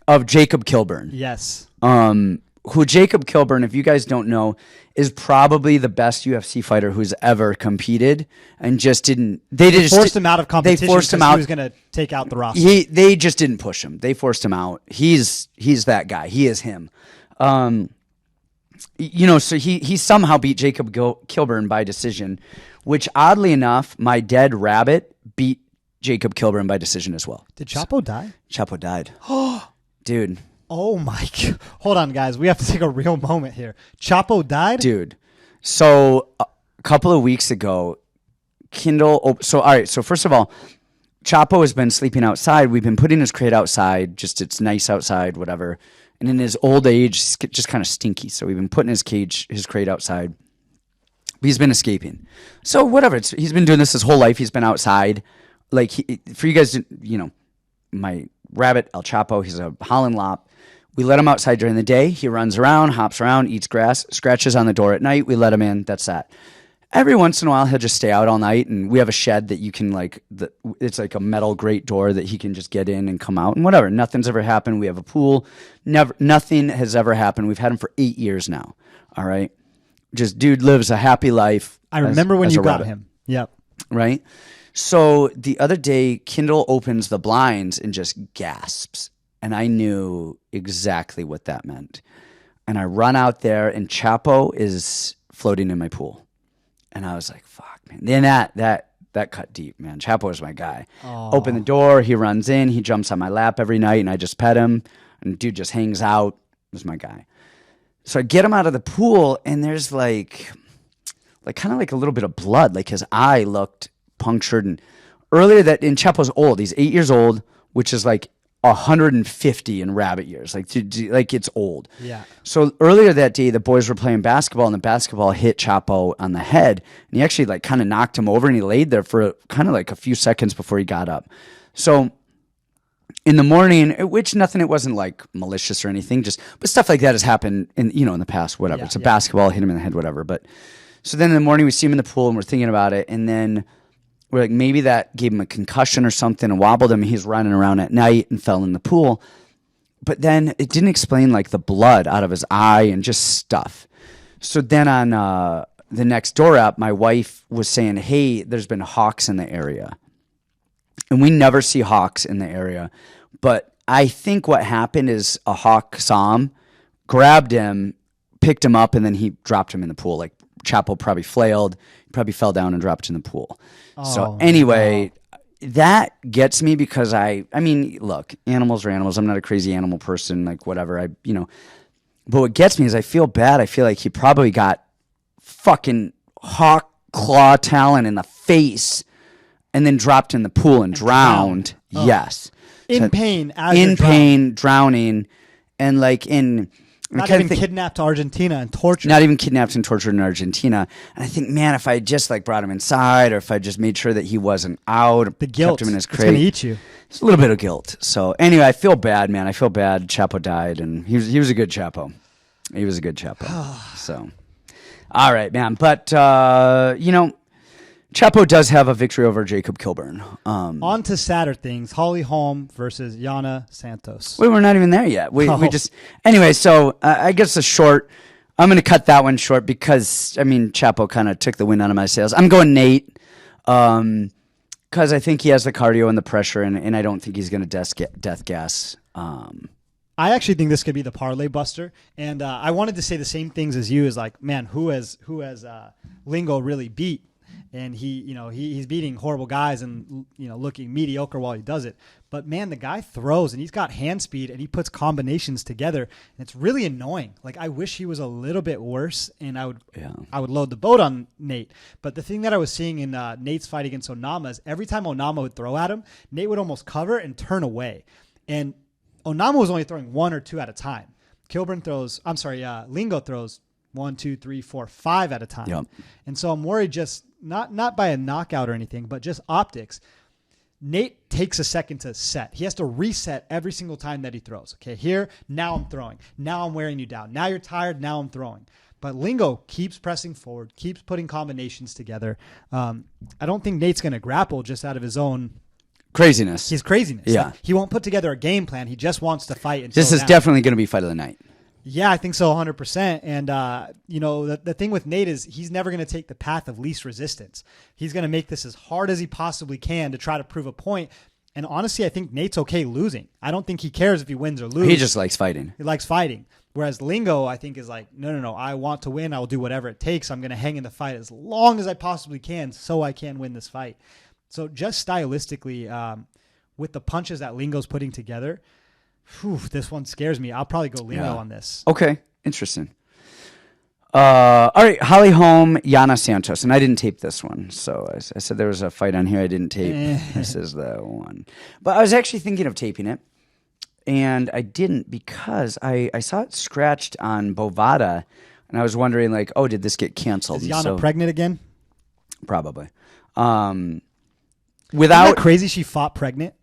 of Jacob Kilburn. Yes. Who Jacob Kilburn, if you guys don't know, is probably the best UFC fighter who's ever competed, and just didn't. They forced him out of competition. They forced him out. He was going to take out the roster. They just didn't push him. They forced him out. He's that guy. He is him. So he somehow beat Jacob Kilburn by decision, which oddly enough, my dead rabbit beat Jacob Kilburn by decision as well. Did Chapo die? Chapo died. Dude. Oh my God. Hold on, guys. We have to take a real moment here. Chapo died? Dude. So a couple of weeks ago, all right. So first of all, Chapo has been sleeping outside. We've been putting his crate outside. Just it's nice outside, whatever. And in his old age, he's just kind of stinky. So we've been putting his crate outside. But he's been escaping. So whatever. He's been doing this his whole life. He's been outside. Like, for you guys, my rabbit, El Chapo, he's a Holland Lop. We let him outside during the day. He runs around, hops around, eats grass, scratches on the door at night. We let him in. That's that. Every once in a while, he'll just stay out all night, and we have a shed that you can it's like a metal grate door that he can just get in and come out and whatever. Nothing's ever happened. We have a pool. Nothing has ever happened. We've had him for 8 years now. All right. Just dude lives a happy life. I remember when you got him. Yep. Right. So the other day, Kindle opens the blinds and just gasps. And I knew exactly what that meant. And I run out there, and Chapo is floating in my pool. And I was like, fuck, man. Then that cut deep, man. Chapo is my guy. Oh. Open the door. He runs in. He jumps on my lap every night, and I just pet him. And dude just hangs out. This is my guy. So I get him out of the pool, and there's like kind of like a little bit of blood. Like his eye looked punctured. And earlier that, and Chapo's old. He's 8 years old, which is like 150 in rabbit years. Like it's old. Yeah. So earlier that day, the boys were playing basketball, and the basketball hit Chapo on the head, and he actually like kind of knocked him over, and he laid there for kind of like a few seconds before he got up. So in the morning, which nothing, it wasn't like malicious or anything, but stuff like that has happened in the past, whatever. It's a basketball, hit him in the head, whatever. But so then in the morning, we see him in the pool, and we're thinking about it, and then we're like, maybe that gave him a concussion or something and wobbled him. He's running around at night and fell in the pool. But then it didn't explain like the blood out of his eye and just stuff. So then on the next door app, my wife was saying, hey, there's been hawks in the area. And we never see hawks in the area. But I think what happened is a hawk saw him, grabbed him, picked him up, and then he dropped him in the pool. Like Chapo probably flailed, probably fell down and dropped in the pool. So anyway, that gets me because I mean, look, animals are animals. I'm not a crazy animal person, like whatever. But what gets me is I feel bad. I feel like he probably got fucking hawk claw talon in the face and then dropped in the pool and drowned. Oh. Yes. In pain, drowning, and like in... Not even kidnapped to Argentina and tortured. Not even kidnapped and tortured in Argentina. And I think, man, if I just like brought him inside, or if I just made sure that he wasn't out, the guilt, kept him in his crate, it's going to eat you. It's a little bit of guilt. So anyway, I feel bad, man. I feel bad. Chapo died, and he was a good Chapo. He was a good Chapo. So, all right, man. But Chapo does have a victory over Jacob Kilburn. On to sadder things. Holly Holm versus Yana Santos. Wait, we're not even there yet. We just... Anyway, so I guess I'm going to cut that one short because, Chapo kind of took the wind out of my sails. I'm going Nate because I think he has the cardio and the pressure, and I don't think he's going to death gas. I actually think this could be the parlay buster, and I wanted to say the same things as you. Is like, man, who has Lingo really beat? And he's beating horrible guys and looking mediocre while he does it. But man, the guy throws and he's got hand speed and he puts combinations together, and it's really annoying. Like I wish he was a little bit worse, and I would load the boat on Nate. But the thing that I was seeing in Nate's fight against Onama is every time Onama would throw at him, Nate would almost cover and turn away. And Onama was only throwing one or two at a time. Lingo throws 1, 2, 3, 4, 5 at a time. Yep. And so I'm worried just not by a knockout or anything, but just optics. Nate takes a second to set. He has to reset every single time that he throws. Okay, here, now I'm throwing. Now I'm wearing you down. Now you're tired, now I'm throwing. But Lingo keeps pressing forward, keeps putting combinations together. I don't think Nate's going to grapple just out of his own craziness. His craziness. Yeah. Like, he won't put together a game plan. He just wants to fight. This is definitely going to be fight of the night. Yeah, I think so, 100%. And, the thing with Nate is he's never going to take the path of least resistance. He's going to make this as hard as he possibly can to try to prove a point. And honestly, I think Nate's okay losing. I don't think he cares if he wins or loses. He just likes fighting. He likes fighting. Whereas Lingo, I think, is like, no. I want to win. I will do whatever it takes. I'm going to hang in the fight as long as I possibly can so I can win this fight. So just stylistically, with the punches that Lingo's putting together, this one scares me. I'll probably go Lingo on this. Okay, interesting. All right, Holly Holm, Yana Santos, and I didn't tape this one, so I said there was a fight on here I didn't tape. This is the one, but I was actually thinking of taping it, and I didn't because I saw it scratched on Bovada, and I was wondering like, oh, did this get canceled? Is Yana pregnant again? Probably. Isn't that crazy? She fought pregnant.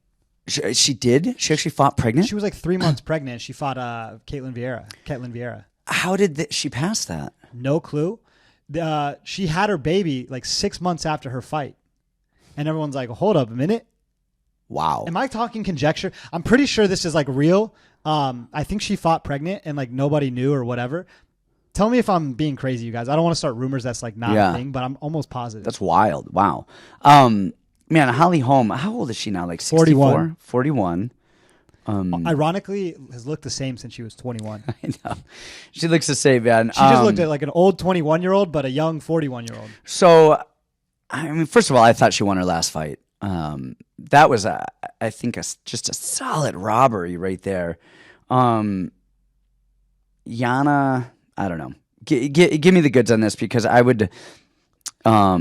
She did? She actually fought pregnant? She was like 3 months pregnant. She fought Caitlin Vieira. How did she pass that? No clue. She had her baby like 6 months after her fight. And everyone's like, hold up a minute. Wow. Am I talking conjecture? I'm pretty sure this is like real. I think she fought pregnant and like nobody knew or whatever. Tell me if I'm being crazy, you guys. I don't want to start rumors that's like not a thing, but I'm almost positive. That's wild. Wow. Man, Holly Holm, how old is she now? Like 64? 41. Ironically, has looked the same since she was 21. I know. She looks the same, man. She just looked at like an old 21-year-old, but a young 41-year-old. So, I mean, first of all, I thought she won her last fight. That was, I think, just a solid robbery right there. Yana, I don't know. Give me the goods on this because I would, I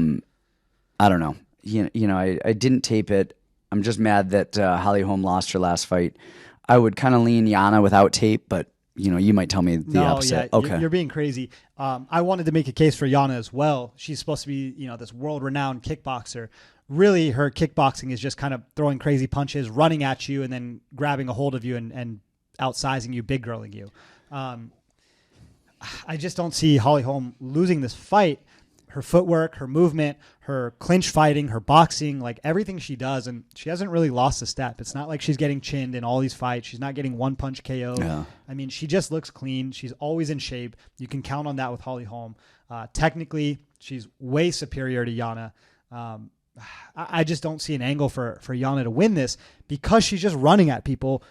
don't know. I didn't tape it. I'm just mad that Holly Holm lost her last fight. I would kind of lean Yana without tape, but you might tell me the opposite. Yeah, okay, you're being crazy. I wanted to make a case for Yana as well. She's supposed to be, this world-renowned kickboxer. Really, her kickboxing is just kind of throwing crazy punches, running at you, and then grabbing a hold of you and outsizing you, big girling you. I just don't see Holly Holm losing this fight. Her footwork, her movement, her clinch fighting, her boxing, like everything she does, and she hasn't really lost a step. It's not like she's getting chinned in all these fights. She's not getting one punch KO. Yeah. I mean, she just looks clean. She's always in shape. You can count on that with Holly Holm. Technically, she's way superior to Yana. I just don't see an angle for Yana to win this because she's just running at people.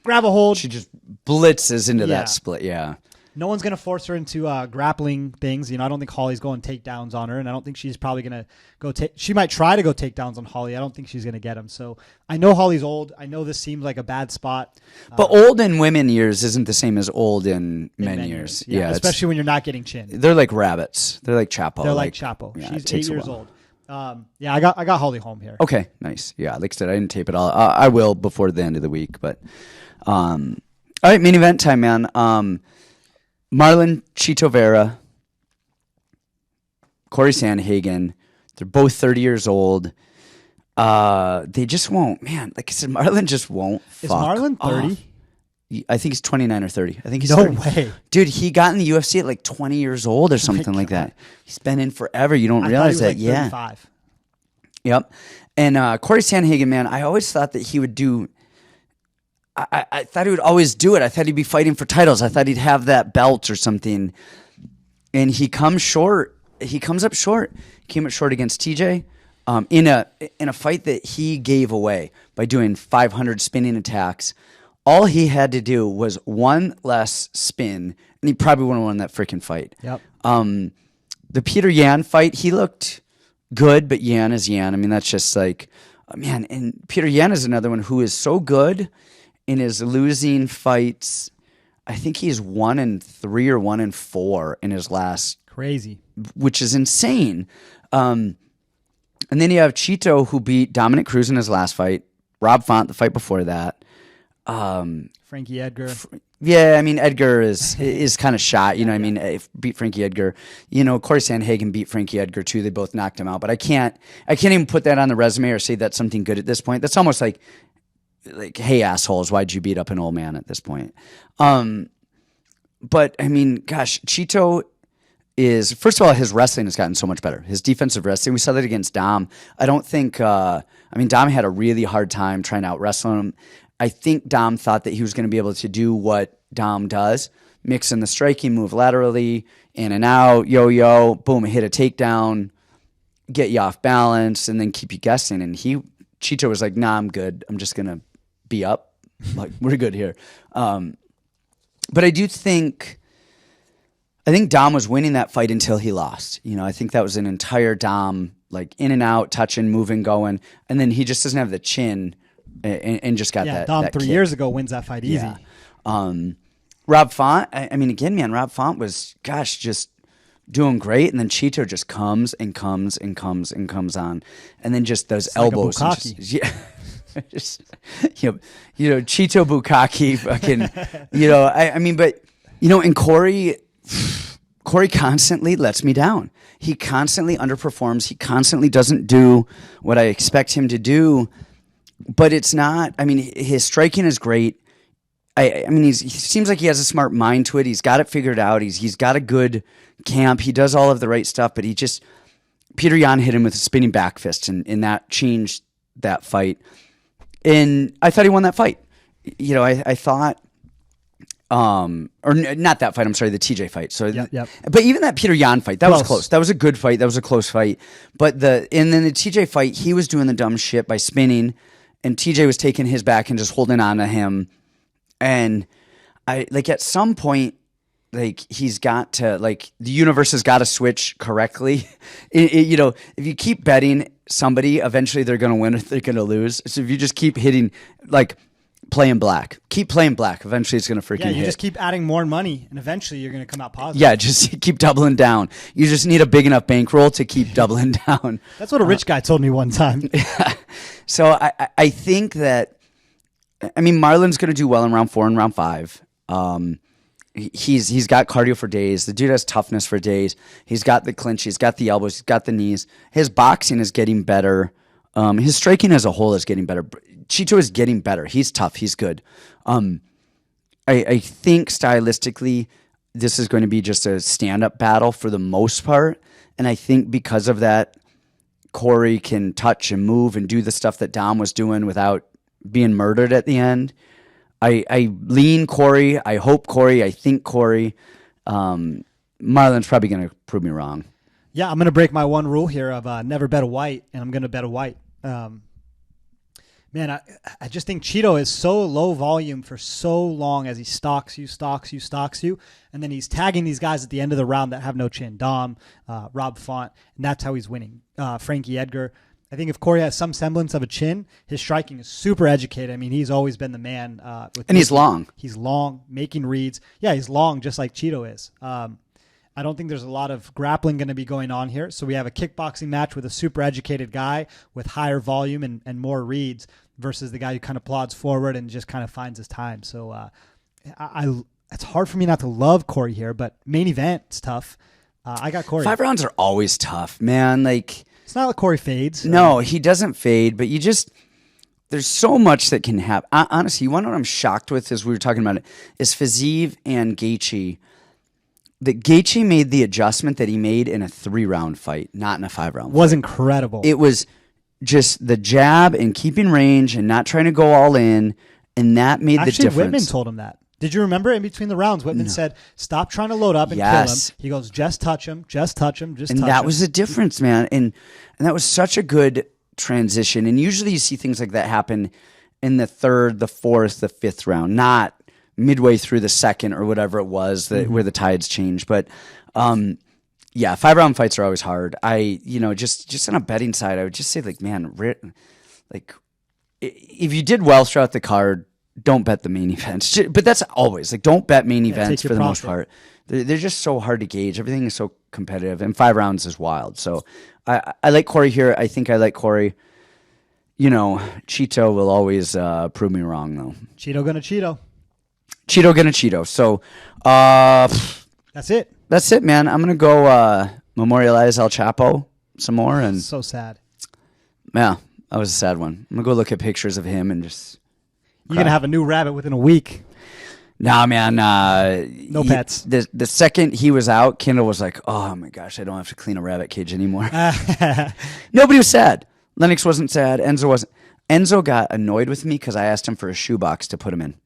Grab a hold. She just blitzes into that split. Yeah. No one's going to force her into grappling things. I don't think Holly's going takedowns on her, and I don't think she's probably going to go take. She might try to go takedowns on Holly. I don't think she's going to get them. So I know Holly's old. I know this seems like a bad spot. But old in women years isn't the same as old in men years. Yeah, especially when you're not getting chinned. They're like rabbits. They're like Chapo. They're like Chapo. Yeah, she's 8 years old. I got Holly Holm here. Okay, nice. Yeah, like I said, I didn't tape it all. I will before the end of the week. But all right, main event time, man. Marlon, Chito Vera, Cory Sandhagen. They're both 30 years old. They just won't, man. Like I said, Marlon just won't. Is Marlon 30? Off. I think he's 29 or 30. I think he's no 30. way, dude. He got in the UFC at like 20 years old or something like that. He's been in forever. You don't realize that, like 35. Yep. And Cory Sandhagen, man, I always thought that he would do. I thought he would always do it. I thought he'd be fighting for titles. I thought he'd have that belt or something. And he comes short. He comes up short. Came up short against TJ in a fight that he gave away by doing 500 spinning attacks. All he had to do was one less spin, and he probably would have won that freaking fight. Yep. The Peter Yan fight, he looked good, but Yan is Yan. I mean, that's just like, man. And Peter Yan is another one who is so good in his losing fights. I think he's 1-3 or 1-4 in his last. Crazy. Which is insane. And then you have Chito, who beat Dominic Cruz in his last fight. Rob Font, the fight before that. Frankie Edgar. Yeah, I mean, Edgar is kind of shot. I mean, beat Frankie Edgar. Cory Sandhagen beat Frankie Edgar too. They both knocked him out. But I can't even put that on the resume or say that's something good at this point. That's almost like, hey, assholes, why'd you beat up an old man at this point? But, I mean, gosh, Chito is, first of all, his wrestling has gotten so much better. His defensive wrestling, we saw that against Dom. I don't think, Dom had a really hard time trying to out-wrestle him. I think Dom thought that he was going to be able to do what Dom does, mix in the striking, move laterally, in and out, yo-yo, boom, hit a takedown, get you off balance, and then keep you guessing. And Chito was like, nah, I'm good. I'm just going to be up. Like, we're good here. But I think Dom was winning that fight until he lost. I think that was an entire Dom, like in and out, touching, moving, going. And then he just doesn't have the chin and just got that. Dom that 3 kick. years ago wins that fight easy. Yeah. Rob Font, again, man, Rob Font was, just doing great. And then Chito just comes and comes and comes and comes on. And then just those it's elbows. Like a yeah. Just, Chito Bukkake, fucking, but and Cory constantly lets me down. He constantly underperforms. He constantly doesn't do what I expect him to do. but it's not. I mean, his striking is great. I mean, he seems like he has a smart mind to it. He's got it figured out. He's got a good camp. He does all of the right stuff, but Peter Yan hit him with a spinning back fist, and that changed that fight. And I thought he won that fight. I thought, or not that fight. I'm sorry, the TJ fight. So, yep. But even that Peter Yan fight, that was close. That was a good fight. That was a close fight. But and then the TJ fight, he was doing the dumb shit by spinning, and TJ was taking his back and just holding on to him. And at some point, he's got to, the universe has got to switch correctly. If you keep betting somebody, eventually they're going to win or they're going to lose. So if you just keep hitting, playing black, eventually it's going to freaking hit. Yeah, you just keep adding more money, and eventually you're going to come out positive. Yeah, just keep doubling down. You just need a big enough bankroll to keep doubling down. That's what a rich guy told me one time. So I think that, Marlon's going to do well in round 4 and round 5. He's got cardio for days. The dude has toughness for days. He's got the clinch. He's got the elbows. He's got the knees. His boxing is getting better. His striking as a whole is getting better. Chito is getting better. He's tough. He's good. I think stylistically, this is going to be just a stand-up battle for the most part. And I think because of that, Cory can touch and move and do the stuff that Dom was doing without being murdered at the end. I lean Cory. I hope Cory. I think Cory. Marlon's probably going to prove me wrong. Yeah, I'm going to break my one rule here of never bet a white, and I'm going to bet a white. Man, I just think Chito is so low volume for so long as he stalks you, and then he's tagging these guys at the end of the round that have no chin. Dom, Rob Font, and that's how he's winning. Frankie Edgar. I think if Cory has some semblance of a chin, his striking is super educated. He's always been the man. And he's long. He's long, making reads. Yeah, he's long, just like Chito is. I don't think there's a lot of grappling going to be going on here. So we have a kickboxing match with a super educated guy with higher volume and more reads versus the guy who kind of plods forward and just kind of finds his time. So it's hard for me not to love Cory here, but main event, it's tough. I got Cory. 5 rounds are always tough, man. It's not like Cory fades. No, he doesn't fade, but there's so much that can happen. Honestly, you want to know what I'm shocked with as we were talking about it, is Fiziev and Gaethje. That Gaethje made the adjustment that he made in a 3-round fight, not in a 5-round fight. Was incredible. It was just the jab and keeping range and not trying to go all in, and that made the difference. Whitman told him that. Did you remember in between the rounds, Whitman said, stop trying to load up and kill him. He goes, just touch him, And that was the difference, man. And that was such a good transition. And usually you see things like that happen in the 3rd, the 4th, the 5th round, not midway through the 2nd or whatever it was where the tides change. But 5-round fights are always hard. Just on a betting side, I would just say, if you did well throughout the card, don't bet the main events. But that's always don't bet main events for the most part. They're just so hard to gauge. Everything is so competitive, and 5 rounds is wild. So I like Cory here. I think I like Cory. Chito will always prove me wrong, though. Chito gonna Chito. Chito gonna Chito. So that's it. That's it, man. I'm gonna go memorialize El Chapo some more. And so sad. Yeah, that was a sad one. I'm gonna go look at pictures of him and just. You're going to have a new rabbit within a week. Nah, man. No pets. The second he was out, Kendall was like, oh, my gosh, I don't have to clean a rabbit cage anymore. Nobody was sad. Lennox wasn't sad. Enzo wasn't. Enzo got annoyed with me because I asked him for a shoebox to put him in.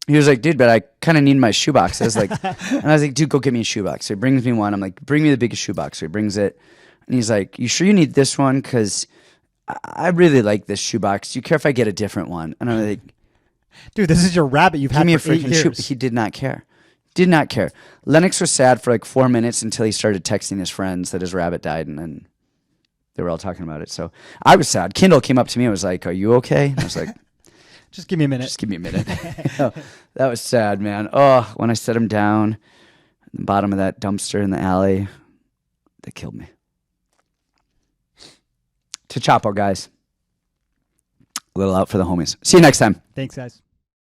He was like, dude, but I kind of need my shoebox. And I was like, dude, go get me a shoebox. So he brings me one. I'm like, bring me the biggest shoebox. So he brings it. And he's like, you sure you need this one? Because I really like this shoebox. Do you care if I get a different one? And I'm like, dude, this is your rabbit you've had for 8 years. He did not care. Did not care. Lennox was sad for 4 minutes until he started texting his friends that his rabbit died, and then they were all talking about it. So I was sad. Kendall came up to me and was like, are you okay? And I was like, just give me a minute. Just give me a minute. Oh, that was sad, man. Oh, when I set him down at the bottom of that dumpster in the alley, that killed me. To Chapo, guys. A little out for the homies. See you next time. Thanks, guys.